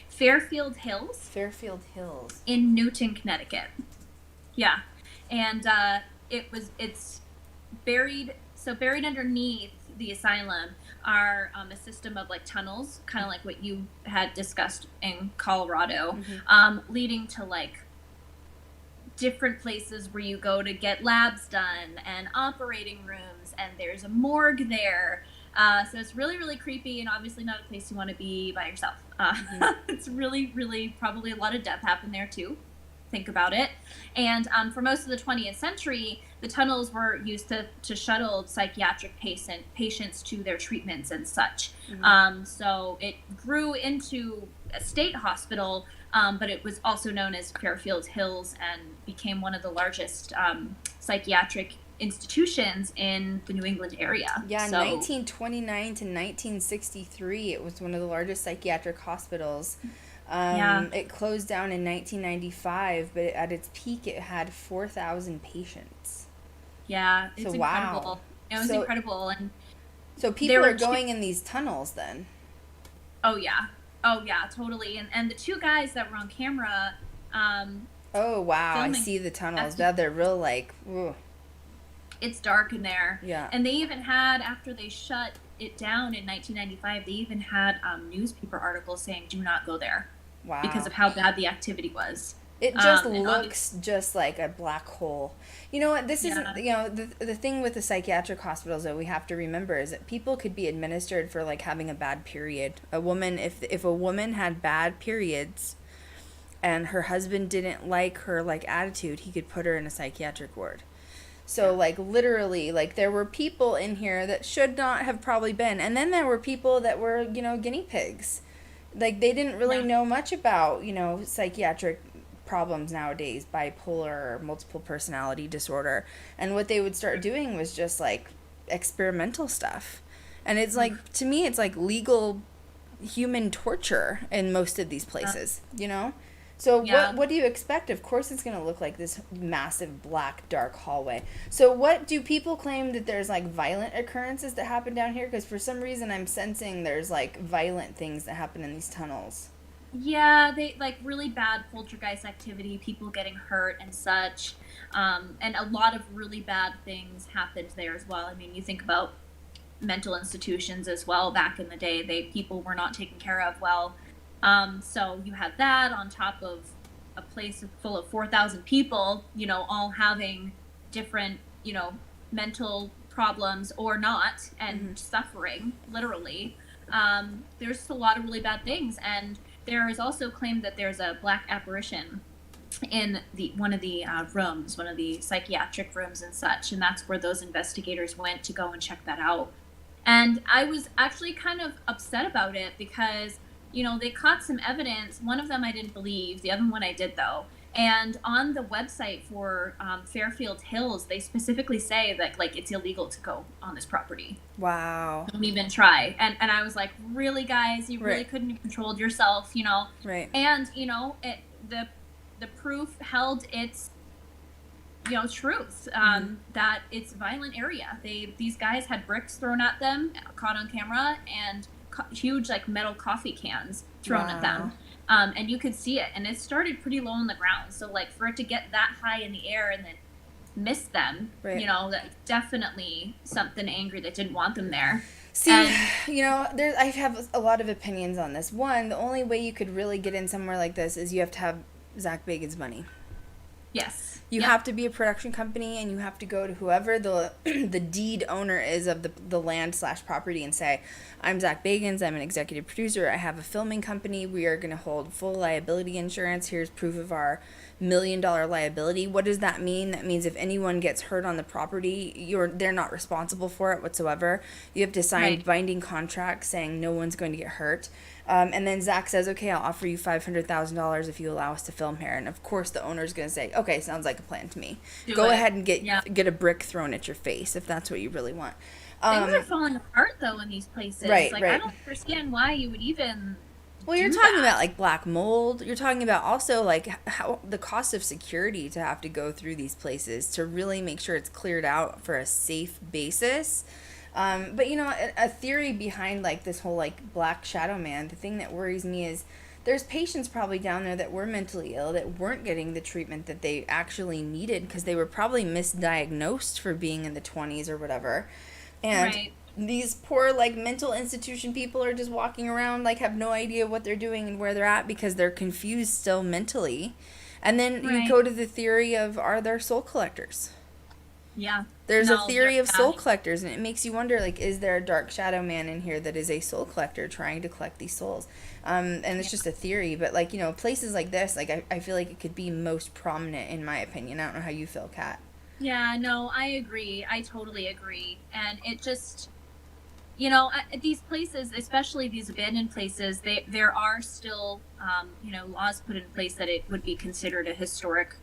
Fairfield Hills. Fairfield Hills. In Newton, Connecticut. Yeah. And it's buried underneath the asylum are a system of like tunnels, kind of like what you had discussed in Colorado, leading to like different places where you go to get labs done and operating rooms, and there's a morgue there. So it's really, really creepy, and obviously not a place you want to be by yourself. It's really, really probably a lot of death happened there too. Think about it. And for most of the 20th century, the tunnels were used to shuttle psychiatric patients to their treatments and such. So it grew into a state hospital, but it was also known as Fairfield Hills and became one of the largest psychiatric institutions in the New England area. Yeah, so, 1929 to 1963, it was one of the largest psychiatric hospitals. It closed down in 1995, but at its peak, it had 4,000 patients. Yeah, it's so, incredible. Wow. It was incredible. And so people are going in these tunnels then? Oh, yeah, totally. And the two guys that were on camera... oh, wow, filming, I see the tunnels. They're real, like... Ooh. It's dark in there. Yeah. And they even had, after they shut it down in 1995, they even had newspaper articles saying, do not go there. Wow. Because of how bad the activity was. It just looks just like a black hole. You know what? This isn't, the thing with the psychiatric hospitals that we have to remember is that people could be administered for like having a bad period. A woman, if a woman had bad periods and her husband didn't like her like attitude, he could put her in a psychiatric ward. So, like, literally, like, there were people in here that should not have probably been. And then there were people that were, guinea pigs. Like, they didn't really know much about, psychiatric problems nowadays, bipolar or multiple personality disorder. And what they would start doing was just, like, experimental stuff. And it's, like, to me, it's, like, legal human torture in most of these places, So what do you expect? Of course it's going to look like this massive black dark hallway. So what do people claim that there's like violent occurrences that happen down here? Because for some reason I'm sensing there's like violent things that happen in these tunnels. Yeah, they like really bad poltergeist activity, people getting hurt and such. And a lot of really bad things happened there as well. I mean, you think about mental institutions as well. Back in the day, people were not taken care of well. So you had that on top of a place full of 4,000 people, all having different, mental problems or not, and suffering, literally. There's just a lot of really bad things. And there is also claimed that there's a black apparition in one of the rooms, one of the psychiatric rooms and such. And that's where those investigators went to go and check that out. And I was actually kind of upset about it because they caught some evidence. One of them I didn't believe. The other one I did, though. And on the website for Fairfield Hills, they specifically say that, like, it's illegal to go on this property. Wow. Don't even try. And I was like, really, guys? You really couldn't have controlled yourself, Right. And, the proof held its, truth, that it's a violent area. These guys had bricks thrown at them, caught on camera, and huge like metal coffee cans thrown at them, and you could see it, and it started pretty low on the ground, so like for it to get that high in the air and then miss them, that's definitely something angry that didn't want them there. See, I have a lot of opinions on this. One, the only way you could really get in somewhere like this is you have to have Zach Bagans' money. Yes. You have to be a production company, and you have to go to whoever the deed owner is of the land/property and say, I'm Zach Bagans, I'm an executive producer, I have a filming company, we are going to hold full liability insurance, here's proof of our $1 million liability. What does that mean? That means if anyone gets hurt on the property, they're not responsible for it whatsoever. You have to sign binding contracts saying no one's going to get hurt. And then Zach says, okay, I'll offer you $500,000 if you allow us to film here. And of course the owner's going to say, okay, sounds like a plan to me. Go ahead and get a brick thrown at your face if that's what you really want. Things are falling apart though in these places. Right. I don't understand why you would even Well, you're talking about like black mold. You're talking about also like how the cost of security to have to go through these places to really make sure it's cleared out for a safe basis. But you know, a theory behind like this whole like black shadow man, the thing that worries me is there's patients probably down there that were mentally ill that weren't getting the treatment that they actually needed because they were probably misdiagnosed for being in the 20s or whatever. And Right. these poor like mental institution people are just walking around like have no idea what they're doing and where they're at because they're confused still mentally. And then you Right. go to the theory of, are there soul collectors? Yeah. There's a No, theory of yeah. soul collectors, and it makes you wonder, like, is there a dark shadow man in here that is a soul collector trying to collect these souls? And it's just a theory, but, like, you know, places like this, like, I feel like it could be most prominent, in my opinion. I don't know how you feel, Kat. Yeah, no, I agree. I totally agree. And it just, you know, these places, especially these abandoned places, there are still, you know, laws put in place that it would be considered a historic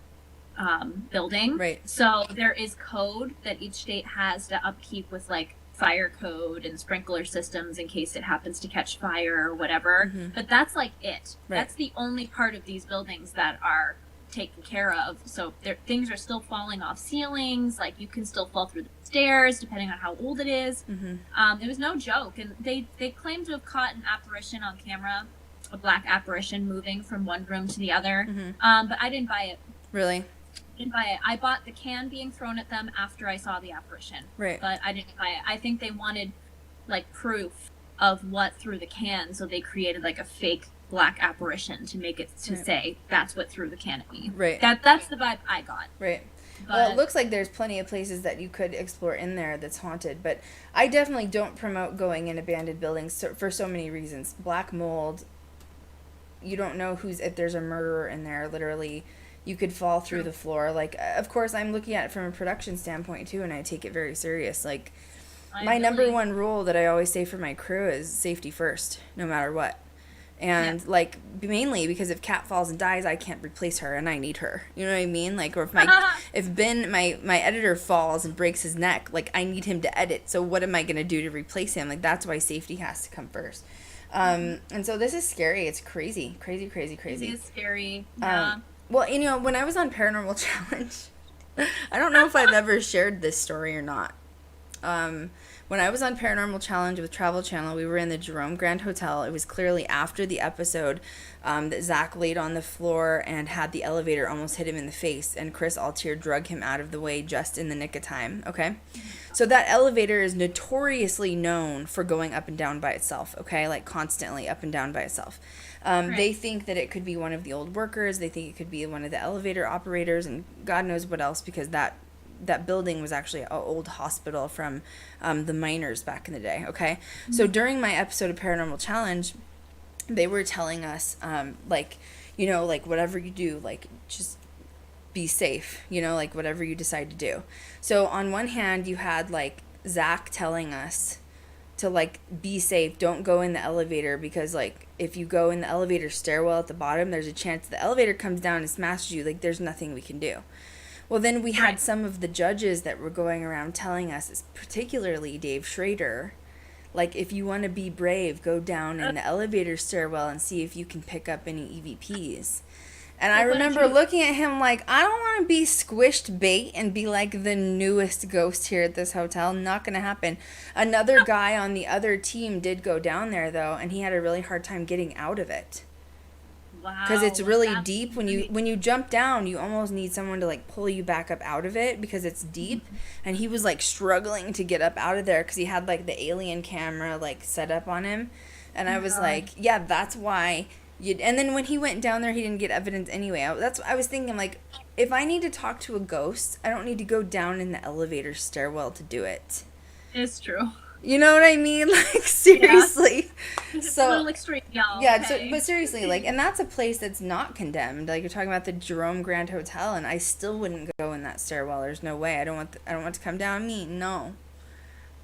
building. Right. So there is code that each state has to upkeep with like fire code and sprinkler systems in case it happens to catch fire or whatever. Mm-hmm. But that's like it. Right. That's the only part of these buildings that are taken care of. So things are still falling off ceilings. Like you can still fall through the stairs depending on how old it is. Mm-hmm. It was no joke. And they claim to have caught an apparition on camera, a black apparition moving from one room to the other. Mm-hmm. But I didn't buy it. Really? Didn't buy it. I bought the can being thrown at them after I saw the apparition. Right. But I didn't buy it. I think they wanted like proof of what threw the can, so they created like a fake black apparition to make it to Right. say that's what threw the can at me. Right. That's the vibe I got. Right. But Well, it looks like there's plenty of places that you could explore in there that's haunted, but I definitely don't promote going in abandoned buildings for so many reasons. Black mold, you don't know if there's a murderer in there, literally. You could fall through the floor. Like, of course, I'm looking at it from a production standpoint, too, and I take it very serious. Like, my number one rule that I always say for my crew is safety first, no matter what. And, like, mainly because if Kat falls and dies, I can't replace her, and I need her. You know what I mean? Like, or if Ben, my editor, falls and breaks his neck, like, I need him to edit. So what am I going to do to replace him? Like, that's why safety has to come first. And so this is scary. It's crazy. Crazy. It is scary. Yeah. Well, you know, when I was on Paranormal Challenge, I don't know if I've ever shared this story or not. When I was on Paranormal Challenge with Travel Channel, we were in the Jerome Grand Hotel. It was clearly after the episode that Zach laid on the floor and had the elevator almost hit him in the face, and Chris Altier drug him out of the way just in the nick of time, okay? So that elevator is notoriously known for going up and down by itself, okay? Like constantly up and down by itself. Right. They think that it could be one of the old workers. They think it could be one of the elevator operators and God knows what else, because that building was actually an old hospital from the miners back in the day, okay? Mm-hmm. So during my episode of Paranormal Challenge, they were telling us, like, you know, like, whatever you do, like, just be safe, you know, like, whatever you decide to do. So on one hand, you had, like, Zach telling us to, like, be safe, don't go in the elevator, because, like, if you go in the elevator stairwell at the bottom, there's a chance the elevator comes down and smashes you. Like, there's nothing we can do. Well, then we had some of the judges that were going around telling us, particularly Dave Schrader, like, if you want to be brave, go down in the elevator stairwell and see if you can pick up any EVPs. And I remember looking at him like, I don't want to be squished bait and be like the newest ghost here at this hotel. Not going to happen. Another guy on the other team did go down there, though, and he had a really hard time getting out of it. Wow. Because it's really deep. When you jump down, you almost need someone to, like, pull you back up out of it because it's deep. And he was, like, struggling to get up out of there because he had, like, the alien camera, like, set up on him. And I was like, yeah, that's why... And then when he went down there, he didn't get evidence anyway. I was thinking, like, if I need to talk to a ghost, I don't need to go down in the elevator stairwell to do it. It's true. You know what I mean? Like, seriously. Yeah. It's So, a little extreme, y'all. yeah, okay. but seriously, like, and that's a place that's not condemned. Like, you're talking about the Jerome Grand Hotel, and I still wouldn't go in that stairwell. There's no way. I don't want it to come down me. No.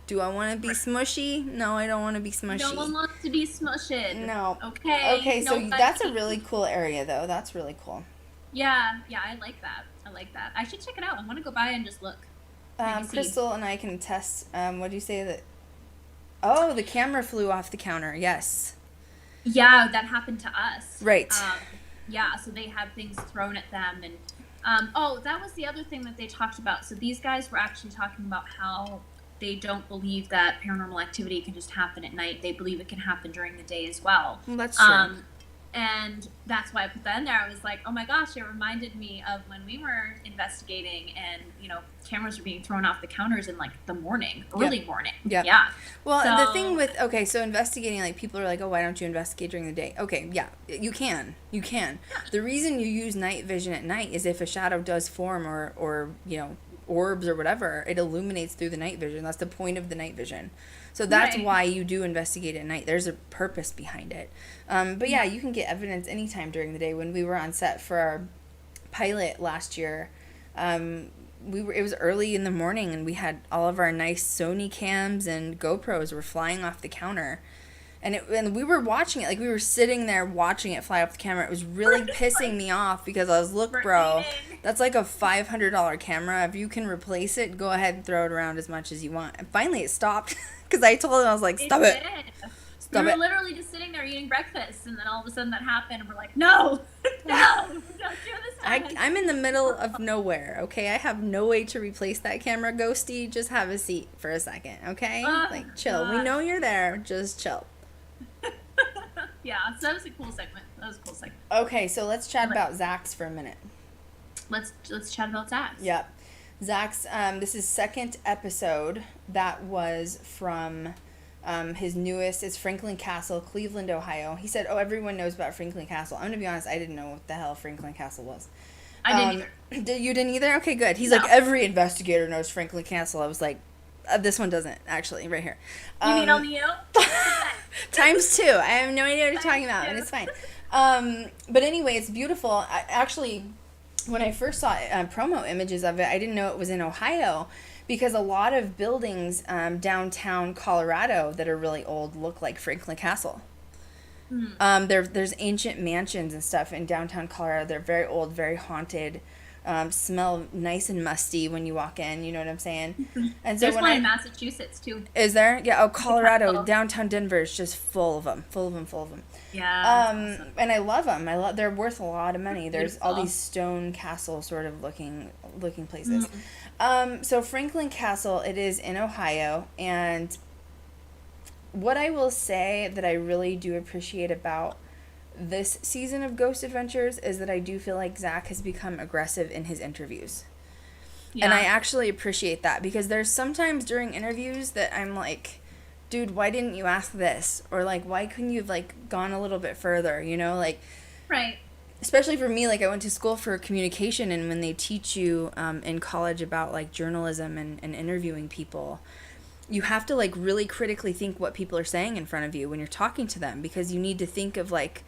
Do I want to be smushy? No, I don't want to be smushy. No one wants to be smushed. No. Okay. Okay, so nobody. that's a really cool area, though. That's really cool. Yeah, I like that. I should check it out. I want to go by and just look. Maybe see. Crystal and I can test. What do you say that? Oh, the camera flew off the counter. Yes. Yeah, that happened to us. Right. Yeah, so they had things thrown at them, and that was the other thing that they talked about. So these guys were actually talking about how they don't believe that paranormal activity can just happen at night. They believe it can happen during the day as well. Well, that's true. And that's why I put that in there. I was like, oh my gosh, it reminded me of when we were investigating and, cameras were being thrown off the counters in like the morning, early morning. Yep. Yeah. Well, So- the thing with, so investigating, like people are like, oh, why don't you investigate during the day? Okay, yeah, you can. The reason you use night vision at night is if a shadow does form or orbs or whatever, it illuminates through the night vision. That's the point of the night vision. So that's Right. why you do investigate at night. There's a purpose behind it. But yeah, you can get evidence anytime during the day. When we were on set for our pilot last year, it was early in the morning and we had all of our nice Sony cams and GoPros were flying off the counter. And we were watching it, like we were sitting there watching it fly off the camera. It was really pissing me off because I was, look, bro, that's like a $500 camera. If you can replace it, go ahead and throw it around as much as you want. And finally it stopped because I told him, I was like, stop it. We were literally just sitting there eating breakfast, and then all of a sudden that happened, and we're like, no, don't do this. I'm in the middle of nowhere, okay? I have no way to replace that camera, Ghosty. Just have a seat for a second, okay? Like, chill. God. We know you're there. Just chill. Yeah, so that was a cool segment. Okay, so let's chat about Zach's for a minute. Let's chat about Zach. Yep. Zach's, this is second episode. That was from his newest. It's Franklin Castle, Cleveland, Ohio. He said, oh, everyone knows about Franklin Castle. I'm going to be honest, I didn't know what the hell Franklin Castle was. I didn't either. You didn't either? Okay, good. He's No. like, every investigator knows Franklin Castle. I was like, this one doesn't, actually, right here. You mean only you? Times two. I have no idea what you're talking about, and it's fine. But anyway, it's beautiful. Actually, when I first saw promo images of it, I didn't know it was in Ohio because a lot of buildings downtown Colorado that are really old look like Franklin Castle. There's ancient mansions and stuff in downtown Colorado. They're very old, very haunted. Smell nice and musty when you walk in. You know what I'm saying? And so There's one in Massachusetts too. Is there? Yeah. Oh, Colorado, downtown Denver is just full of them. Yeah. And I love them. They're worth a lot of money. There's Beautiful. all these stone castle sort of looking places. So Franklin Castle, it is in Ohio, and what I will say that I really do appreciate about this season of Ghost Adventures is that I do feel like Zach has become aggressive in his interviews. Yeah. And I actually appreciate that because there's sometimes during interviews that I'm like, dude, why didn't you ask this? Or like, why couldn't you have like gone a little bit further? Like, Right. especially for me, like I went to school for communication, and when they teach you in college about like journalism and interviewing people, you have to like really critically think what people are saying in front of you when you're talking to them, because you need to think of like,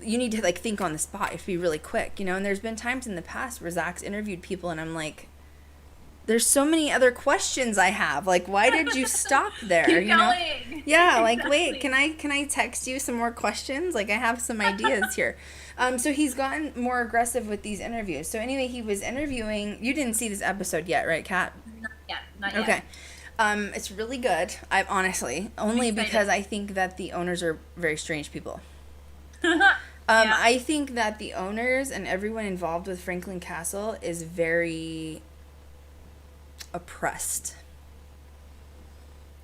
you need to like think on the spot. You have to be really quick, and there's been times in the past where Zach's interviewed people and I'm like, there's so many other questions I have. Like, why did you stop there? Keep you know? going. Yeah, like, Exactly. wait, can I text you some more questions? Like, I have some ideas here. So he's gotten more aggressive with these interviews. So anyway, he was interviewing. You didn't see this episode yet, right, Kat? Not yet. Okay. It's really good. I honestly only excited. because I think that the owners are very strange people. Yeah. I think that the owners and everyone involved with Franklin Castle is very oppressed.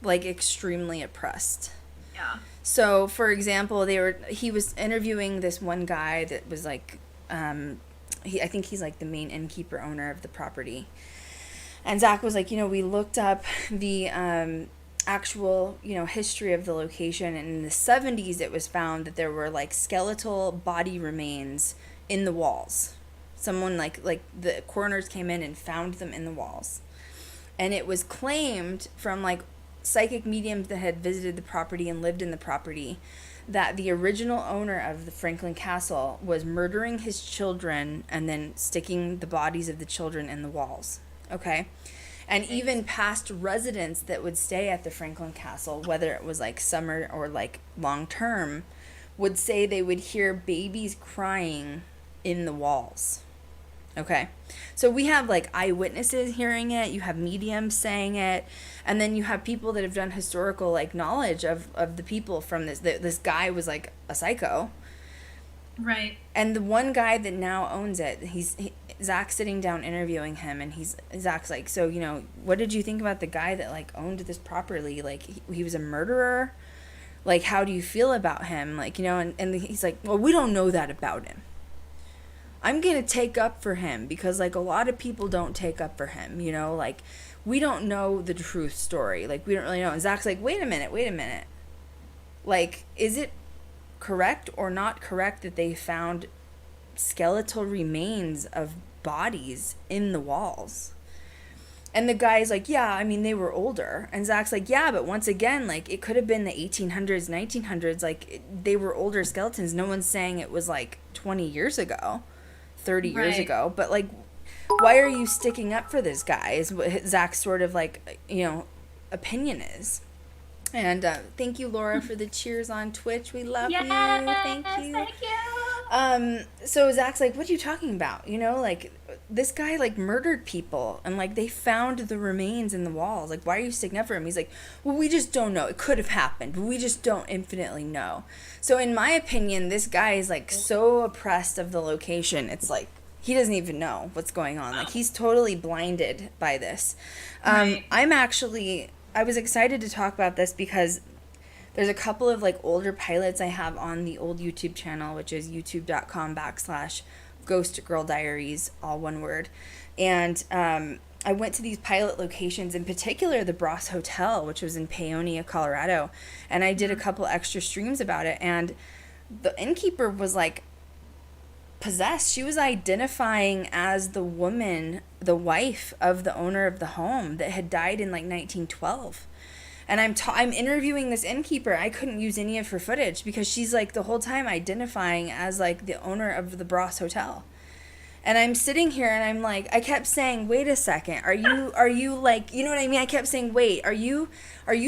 Like extremely oppressed. Yeah. So, for example, he was interviewing this one guy that was like, I think he's like the main innkeeper owner of the property. And Zach was like, we looked up the actual, history of the location. And in the 70s, it was found that there were like skeletal body remains in the walls. Someone like the coroners came in and found them in the walls. And it was claimed from like psychic mediums that had visited the property and lived in the property that the original owner of the Franklin Castle was murdering his children and then sticking the bodies of the children in the walls. Okay? And even past residents that would stay at the Franklin Castle, whether it was like summer or like long term, would say they would hear babies crying in the walls. Okay. So we have like eyewitnesses hearing it, you have mediums saying it, and then you have people that have done historical like knowledge of the people from this guy was like a psycho. Right. And the one guy that now owns it, Zach's sitting down interviewing him, and Zach's like, so, you know, what did you think about the guy that like owned this property? Like he was a murderer? Like, how do you feel about him? Like, you know, and he's like, well, we don't know that about him. I'm going to take up for him because, like, a lot of people don't take up for him, you know? Like, we don't know the truth story. Like, we don't really know. And Zach's like, wait a minute. Like, is it correct or not correct that they found skeletal remains of bodies in the walls? And the guy's like, yeah, I mean, they were older. And Zach's like, yeah, but once again, like, it could have been the 1800s, 1900s. Like, they were older skeletons. No one's saying it was, like, 20 years ago, 30 years ago. But, like, why are you sticking up for this guy is what Zach's sort of, like, you know, opinion is. And thank you, Laura, for the cheers on Twitch. We love you. Thank you. So Zach's like, what are you talking about? You know, like, this guy, like, murdered people. And, like, they found the remains in the walls. Like, why are you sticking up for him? He's like, well, we just don't know. It could have happened, but we just don't infinitely know. So, in my opinion, this guy is, like, so oppressed of the location. It's like, he doesn't even know what's going on. Like, he's totally blinded by this. Right. I was excited to talk about this because there's a couple of like older pilots I have on the old YouTube channel, which is youtube.com/Ghost Girl Diaries, all one word. And I went to these pilot locations, in particular the Bros Hotel, which was in Paonia, Colorado. And I did a couple extra streams about it. And the innkeeper was like possessed. She was identifying as the woman, the wife of the owner of the home that had died in like 1912. And I'm interviewing this innkeeper. I couldn't use any of her footage because she's like the whole time identifying as like the owner of the Bros Hotel. And I'm sitting here and I'm like, I kept saying, wait a second, are you like, you know what I mean? I kept saying, wait, are you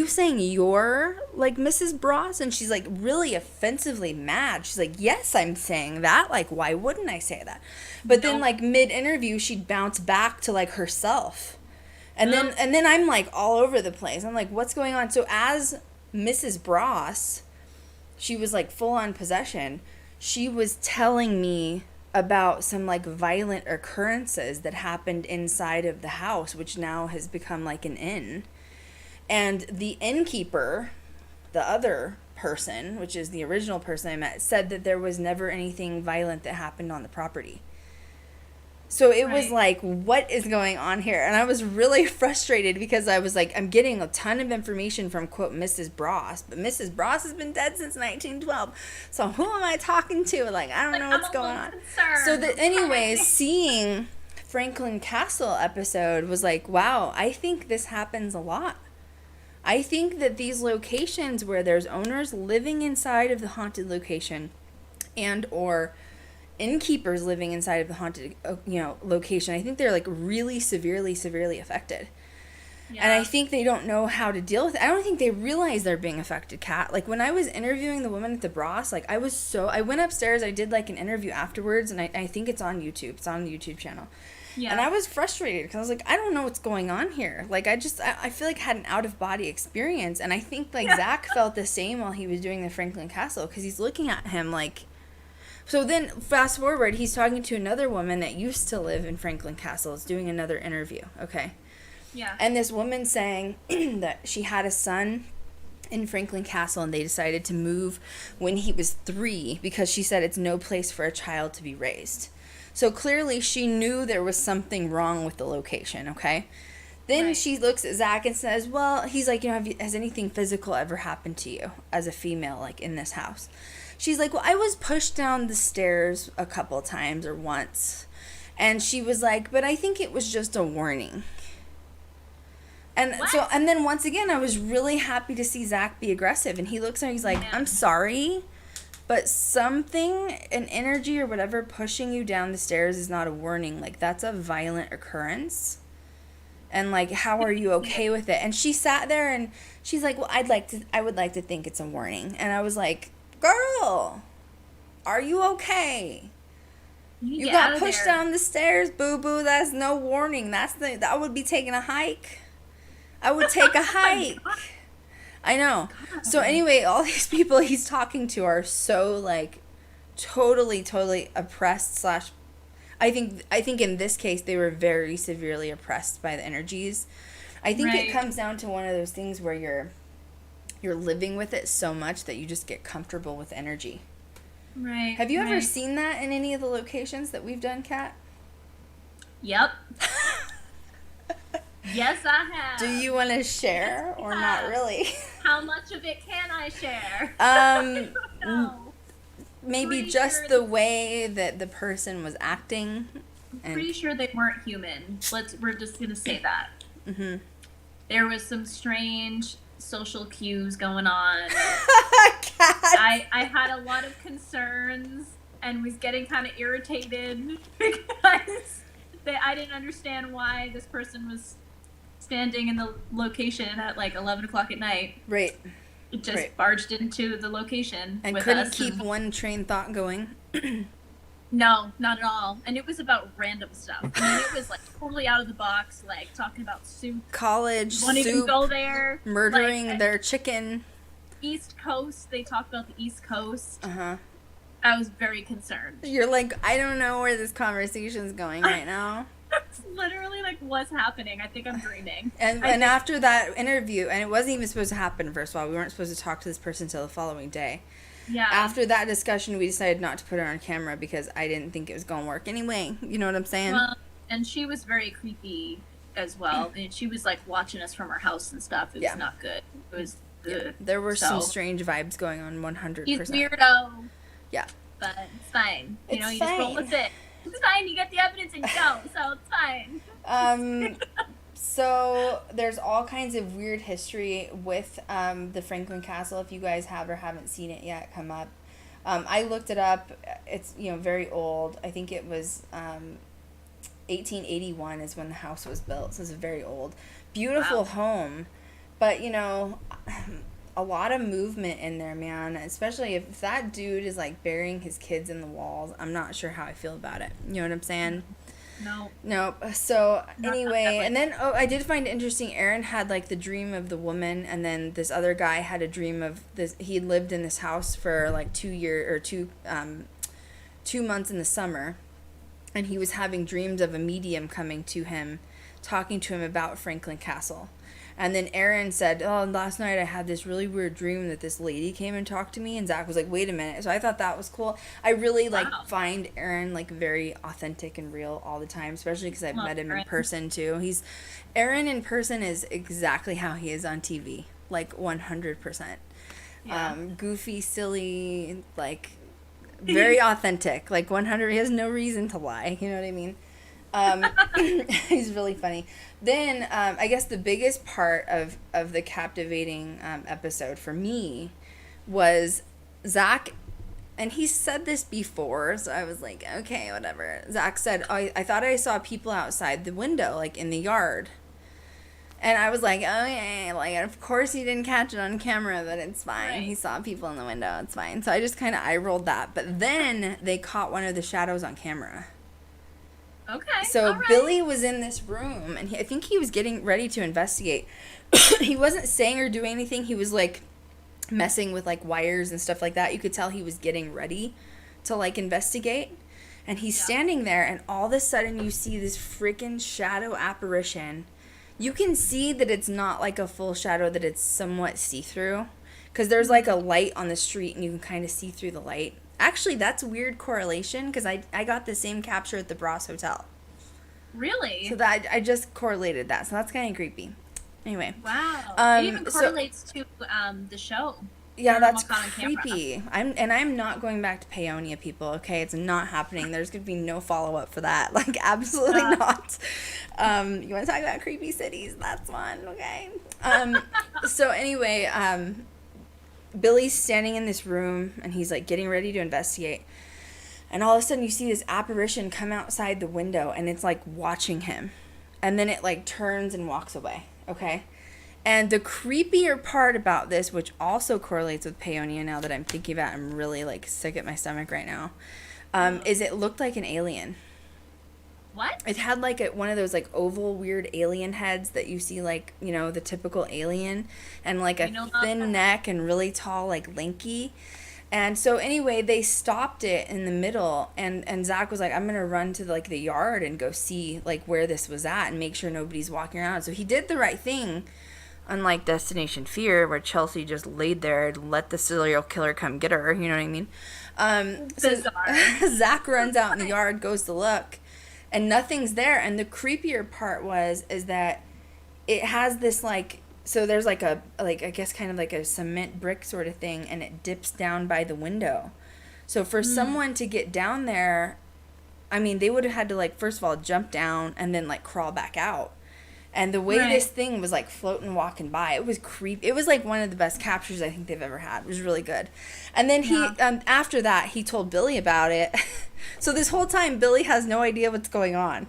saying you're like Mrs. Bros? And she's like really offensively mad. She's like, yes, I'm saying that. Like, why wouldn't I say that? But then like mid-interview, she'd bounce back to like herself. And then I'm like all over the place. I'm like, what's going on? So as Mrs. Bros, she was like full on possession. She was telling me about some like violent occurrences that happened inside of the house, which now has become like an inn. And the innkeeper, the other person, which is the original person I met, said that there was never anything violent that happened on the property. So it was like, what is going on here? And I was really frustrated because I was like, I'm getting a ton of information from, quote, Mrs. Bros. But Mrs. Bros has been dead since 1912. So who am I talking to? Like, I don't know what's going on. So anyways, seeing Franklin Castle episode was like, wow, I think this happens a lot. I think that these locations where there's owners living inside of the haunted location and or innkeepers living inside of the haunted, location, I think they're like really severely affected. Yeah. And I think they don't know how to deal with it. I don't think they realize they're being affected, Kat. Like when I was interviewing the woman at the Bros, like I went upstairs, I did like an interview afterwards, and I think it's on YouTube. It's on the YouTube channel. Yeah. And I was frustrated because I was like, I don't know what's going on here. Like I feel like I had an out of body experience, and I think like Zach felt the same while he was doing the Franklin Castle because he's looking at him like. So then, fast forward, he's talking to another woman that used to live in Franklin Castle. Is doing another interview, okay? Yeah. And this woman saying that she had a son in Franklin Castle, and they decided to move when he was 3 because she said it's no place for a child to be raised. So clearly, she knew there was something wrong with the location, okay? Then she looks at Zach and says, well, he's like, has anything physical ever happened to you as a female, like, in this house? She's like, well, I was pushed down the stairs a couple times or once. And she was like, but I think it was just a warning. And so, and then once again, I was really happy to see Zach be aggressive. And he looks at her, he's like, I'm sorry, but something, an energy or whatever pushing you down the stairs is not a warning. Like, that's a violent occurrence. And like, how are you okay with it? And she sat there and she's like, well, I would like to think it's a warning. And I was like, girl, are you okay? You get got out of pushed there. down the stairs, boo-boo. That's no warning. That would be taking a hike. I would take a hike. God. I know. So anyway, all these people he's talking to are so like totally oppressed slash I think in this case they were very severely oppressed by the energies. I think it Right. comes down to one of those things where you're living with it so much that you just get comfortable with energy. Right. Have you ever right. seen that in any of the locations that we've done, Kat? Yep. Yes, I have. Do you want to share or not have. really? How much of it can I share? No. Maybe Pretty just sure the way that the person was acting. I'm pretty sure they weren't human. We're just gonna say that. Mm-hmm. There was some strange social cues going on. I had a lot of concerns and was getting kind of irritated because I didn't understand why this person was standing in the location at like 11 o'clock at night. Right. It just Right. barged into the location And with couldn't us keep and- one train thought going. No, not at all. And it was about random stuff. I mean, it was like totally out of the box, like talking about soup. College, Won't even soup, go there. murdering Like, their chicken. East Coast. They talked about the East Coast. Uh-huh. I was very concerned. You're like, I don't know where this conversation's going right now. That's literally like what's happening. I think I'm dreaming. And after that interview, and it wasn't even supposed to happen, first of all, we weren't supposed to talk to this person until the following day. Yeah. After that discussion, we decided not to put her on camera because I didn't think it was going to work anyway. You know what I'm saying? Well, and she was very creepy as well. And she was like watching us from her house and stuff. It was Yeah. not good. It was Yeah. There were some So- strange vibes going on 100%. He's weirdo. Yeah. But it's fine. You know, It's you just roll fine. with it. It's fine. You get the evidence and you go. So it's fine. So there's all kinds of weird history with the Franklin Castle. If you guys have or haven't seen it yet, come up. I looked it up. It's very old. I think it was 1881 is when the house was built. So it's very old. Beautiful Wow. home, but a lot of movement in there, man. Especially if that dude is like burying his kids in the walls. I'm not sure how I feel about it. You know what I'm saying? No. Nope. So Not anyway, that way. and then I did find it interesting. Aaron had like the dream of the woman, and then this other guy had a dream of this. He lived in this house for like 2 months in the summer, and he was having dreams of a medium coming to him, talking to him about Franklin Castle. And then Aaron said, "Oh, last night I had this really weird dream that this lady came and talked to me." And Zach was like, "Wait a minute." So I thought that was cool. I really Wow. find Aaron like very authentic and real all the time, especially because I've Love met him in Aaron. person too. Aaron in person is exactly how he is on TV, like 100%. Yeah. Goofy, silly, like very authentic, like 100. He has no reason to lie. You know what I mean? He's really funny. Then I guess the biggest part of the captivating episode for me was Zach, and he said this before, so I was like, okay, whatever. Zach said, I thought I saw people outside the window, like in the yard. And I was like, oh yeah, like of course he didn't catch it on camera, but it's fine. Right. He saw people in the window, it's fine. So I just kind of eye rolled that. But then they caught one of the shadows on camera. Okay. So all right. Billy was in this room, and I think he was getting ready to investigate. He wasn't saying or doing anything. He was like messing with like wires and stuff like that. You could tell he was getting ready to like investigate. And he's standing there, and all of a sudden you see this freaking shadow apparition. You can see that it's not like a full shadow, that it's somewhat see-through. Because there's like a light on the street, and you can kind of see through the light. Actually, that's weird correlation, because I got the same capture at the Bros Hotel. Really? So that I just correlated that. So that's kind of creepy. Anyway. Wow. It even so- correlates to the show. Yeah, that's Paranormal Caught on Camera. creepy. I'm not going back to Paonia, people. Okay, it's not happening. There's gonna be no follow up for that. Like, absolutely not. You want to talk about creepy cities? That's one. Okay. So anyway, Billy's standing in this room, and he's like getting ready to investigate. And all of a sudden, you see this apparition come outside the window, and it's like watching him. And then it like turns and walks away. Okay. And the creepier part about this, which also correlates with Paonia now that I'm thinking about it, I'm really like sick at my stomach right now. is it looked like an alien. What? It had like one of those like oval weird alien heads that you see, like, you know, the typical alien, and like a thin neck and really tall, like lanky. And so anyway, they stopped it in the middle, and Zach was like, I'm gonna run to like the yard and go see like where this was at and make sure nobody's walking around. So he did the right thing, unlike Destination Fear, where Chelsea just laid there and let the serial killer come get her. You know what I mean? So Zach runs out in the yard, goes to look, and nothing's there. And the creepier part is that it has this like, so there's like I guess kind of like a cement brick sort of thing, and it dips down by the window. So for someone to get down there, I mean, they would have had to like, first of all, jump down and then like crawl back out. And the way this thing was like floating, walking by, it was creepy. It was like one of the best captures I think they've ever had. It was really good. And then he, after that, he told Billy about it. So this whole time, Billy has no idea what's going on.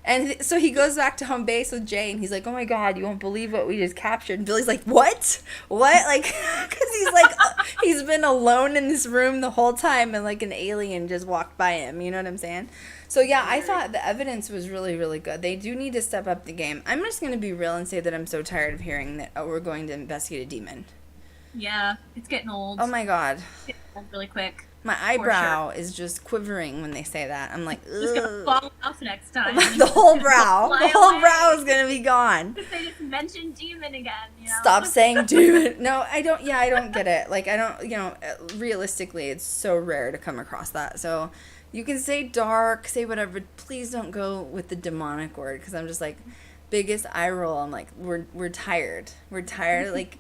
And so he goes back to home base with Jay, and he's like, oh my God, you won't believe what we just captured. And Billy's like, what? Like, because he's like, he's been alone in this room the whole time, and like an alien just walked by him. You know what I'm saying? So yeah, I thought the evidence was really, really good. They do need to step up the game. I'm just going to be real and say that I'm so tired of hearing that, oh, we're going to investigate a demon. Yeah, it's getting old. Oh my God. It's getting old really quick. My eyebrow is just quivering when they say that. I'm like, ugh. It's gonna fall off next time. The whole brow. The whole brow is going to be gone. They just mentioned demon again, you know? Stop saying demon. No, I don't get it. Like, I don't, you know, realistically, it's so rare to come across that. So you can say dark, say whatever. Please don't go with the demonic word, because I'm just like, biggest eye roll. I'm like, we're tired. We're tired. Like,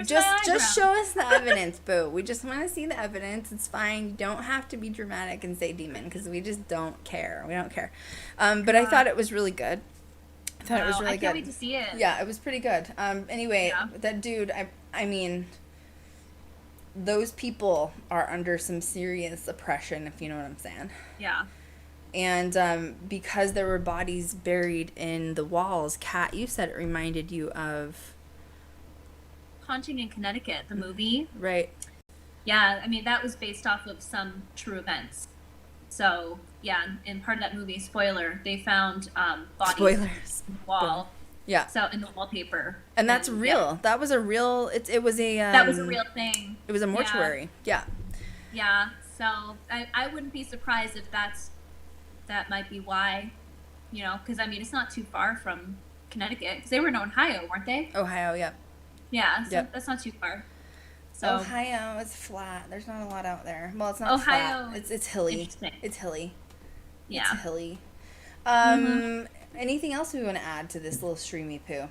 just show us the evidence, boo. We just want to see the evidence. It's fine. You don't have to be dramatic and say demon, because we just don't care. We don't care. But I thought it was really good. I thought it was really good. I can't wait to see it. Yeah, it was pretty good. Anyway, that dude, I mean, those people are under some serious oppression, if you know what I'm saying. Yeah. And because there were bodies buried in the walls, Kat, you said it reminded you of Haunting in Connecticut, the movie. Right. Yeah, I mean, that was based off of some true events. So, yeah, in part of that movie, spoiler, they found bodies in the wall. Yeah. So, in the wallpaper. And that's real. Yeah. That was a real, it was a... that was a real thing. It was a mortuary. Yeah. Yeah. So, I wouldn't be surprised if that might be why, you know, because, I mean, it's not too far from Connecticut, because they were in Ohio, weren't they? Ohio, yeah. Yeah, so that's not too far. So Ohio is flat. There's not a lot out there. Well, it's not Ohio, flat. It's hilly. It's hilly. Yeah. It's hilly. Anything else we want to add to this little streamy poo?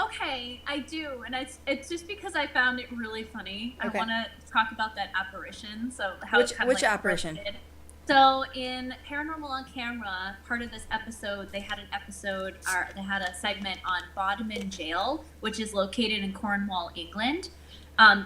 Okay, I do, and it's just because I found it really funny. Okay. I want to talk about that apparition. So which apparition? So in Paranormal on Camera, part of this episode, they had a segment on Bodmin Jail, which is located in Cornwall, England.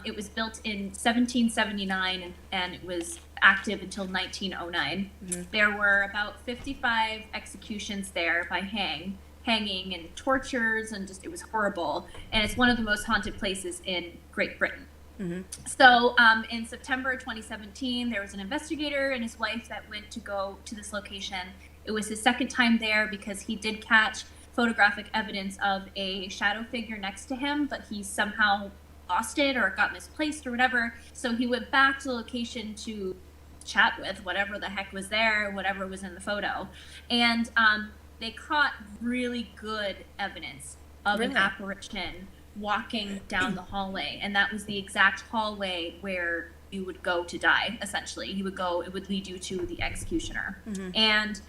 It was built in 1779 and it was active until 1909. Mm-hmm. There were about 55 executions there by hanging and tortures, and just, it was horrible. And it's one of the most haunted places in Great Britain. Mm-hmm. So in September 2017, there was an investigator and his wife that went to go to this location. It was his second time there because he did catch photographic evidence of a shadow figure next to him, but he somehow lost it or it got misplaced or whatever. So he went back to the location to chat with whatever the heck was there, whatever was in the photo. And they caught really good evidence of an apparition walking down the hallway, and that was the exact hallway where you would go to die. Essentially, it would lead you to the executioner. Mm-hmm. And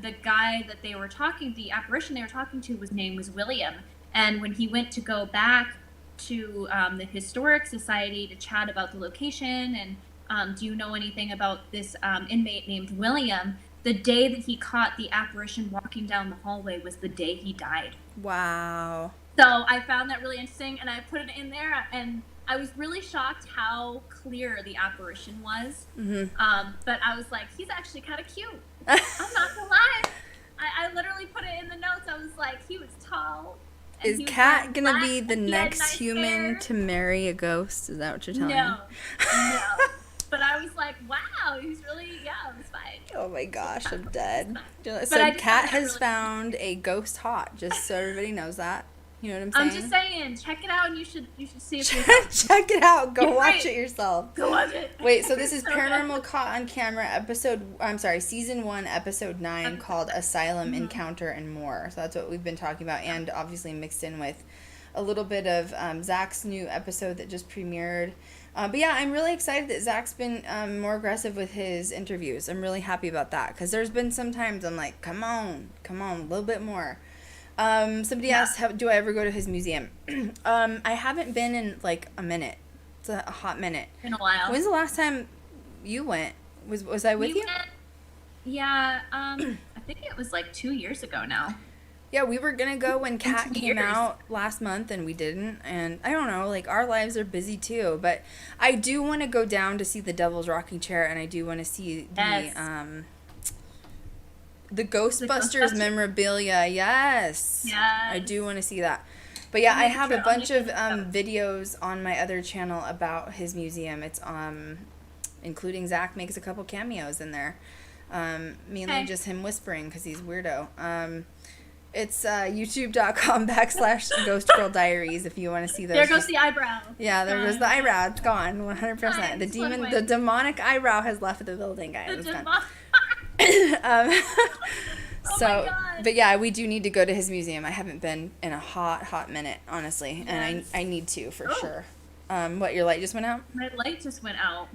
the guy that they were talking, the apparition they were talking to, his name was William. And when he went to go back to the Historic Society to chat about the location and do you know anything about this inmate named William, the day that he caught the apparition walking down the hallway was the day he died. Wow. So I found that really interesting, and I put it in there, and I was really shocked how clear the apparition was. Mm-hmm. But I was like, he's actually kind of cute. I'm not gonna lie. I literally put it in the notes. I was like, he was tall. Is Kat gonna be the next human to marry a ghost? Is that what you're telling me? No. But I was like, wow, he's really, it was fine. Oh my gosh, I'm dead. So I just Kat found that has really- found a ghost hot, just so everybody knows that. You know what I'm saying? I'm just saying, check it out, and you should see it for yourself. Check it out. Go You're watch right. it yourself. Go watch it. Wait, so this is So good. Paranormal Caught on Camera season 1, episode 9, called Asylum, Encounter, and More. So that's what we've been talking about, and obviously mixed in with a little bit of Zach's new episode that just premiered. But yeah, I'm really excited that Zach's been more aggressive with his interviews. I'm really happy about that, because there's been some times I'm like, come on, a little bit more. Somebody asked, do I ever go to his museum? I haven't been in like a minute. It's a hot minute. In a while. When's the last time you went? Was I with you? went- Yeah, I think it was like 2 years ago now. Yeah, we were gonna go when Kat 2 came years. out last month, and we didn't. And I don't know, like, our lives are busy too. But I do want to go down to see the Devil's Rocking Chair, and I do want to see Yes. the Ghostbusters Ghostbusters. memorabilia. Yes. Yes. I do want to see that. But yeah, I Make have sure a I'll bunch make of sure. videos on my other channel about his museum. It's including Zach makes a couple cameos in there. Mainly Okay. just him whispering because he's weirdo. It's youtube.com/Ghost Girl Diaries if you want to see those. There goes the eyebrow. Yeah, there goes the eyebrow. It's gone, 100%. Nice, The demon, one the way. demonic eyebrow has left the building, guys. The It's gone. demon- Oh So, my God. but yeah, we do need to go to his museum. I haven't been in a hot minute, honestly, and Yes. I need to for Oh. sure. What, your light just went out? My light just went out.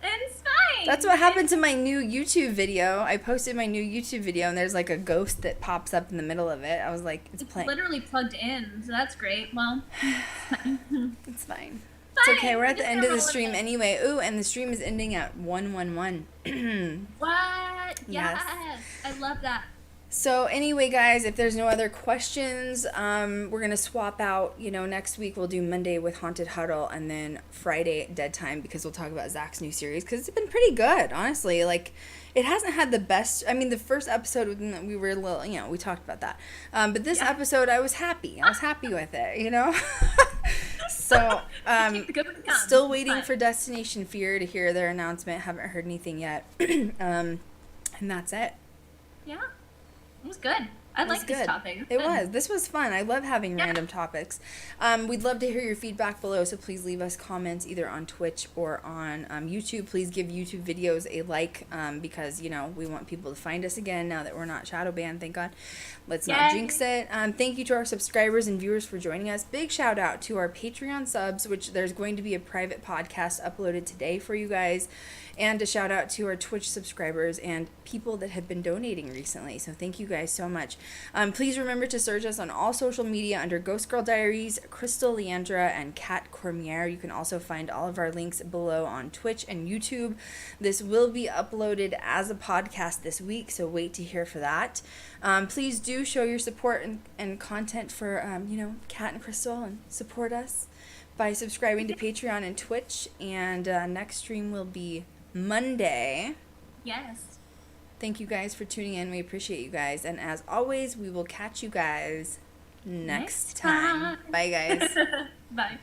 It's fine. That's what happened to my new YouTube video. I posted my new YouTube video, and there's like a ghost that pops up in the middle of it. I was like, it's It's playing. literally plugged in, so that's great. Well, It's fine. It's okay. We're at the Just end of the gonna roll with stream it. anyway. Ooh, and the stream is ending at 1:11. What? Yes. Yes. I love that. So anyway, guys, if there's no other questions, we're gonna swap out. Next week we'll do Monday with Haunted Huddle, and then Friday Dead Time, because we'll talk about Zach's new series, because it's been pretty good, honestly. Like, it hasn't had the best. I mean, the first episode we were a little, we talked about that. But this episode, I was happy. I was happy with it. So Keep the good with the come. still It's waiting fine. for Destination Fear to hear their announcement. Haven't heard anything yet. And that's it. Yeah. It was good. I It was like this good. topic. It Good. was. This was fun. I love having Yeah. random topics. We'd love to hear your feedback below, so please leave us comments either on Twitch or on YouTube. Please give YouTube videos a like, because, we want people to find us again now that we're not shadow banned, thank God. Let's not Yay. jinx it. Thank you to our subscribers and viewers for joining us. Big shout out to our Patreon subs, which there's going to be a private podcast uploaded today for you guys. And a shout out to our Twitch subscribers and people that have been donating recently. So thank you guys so much. Please remember to search us on all social media under Ghost Girl Diaries, Crystal Leandra, and Kat Cormier. You can also find all of our links below on Twitch and YouTube. This will be uploaded as a podcast this week, so wait to hear for that. Please do show your support and content for, Kat and Crystal, and support us by subscribing to Patreon and Twitch. And next stream will be Monday. Yes. Thank you guys for tuning in. We appreciate you guys. And as always, we will catch you guys next time. Bye, guys. Bye.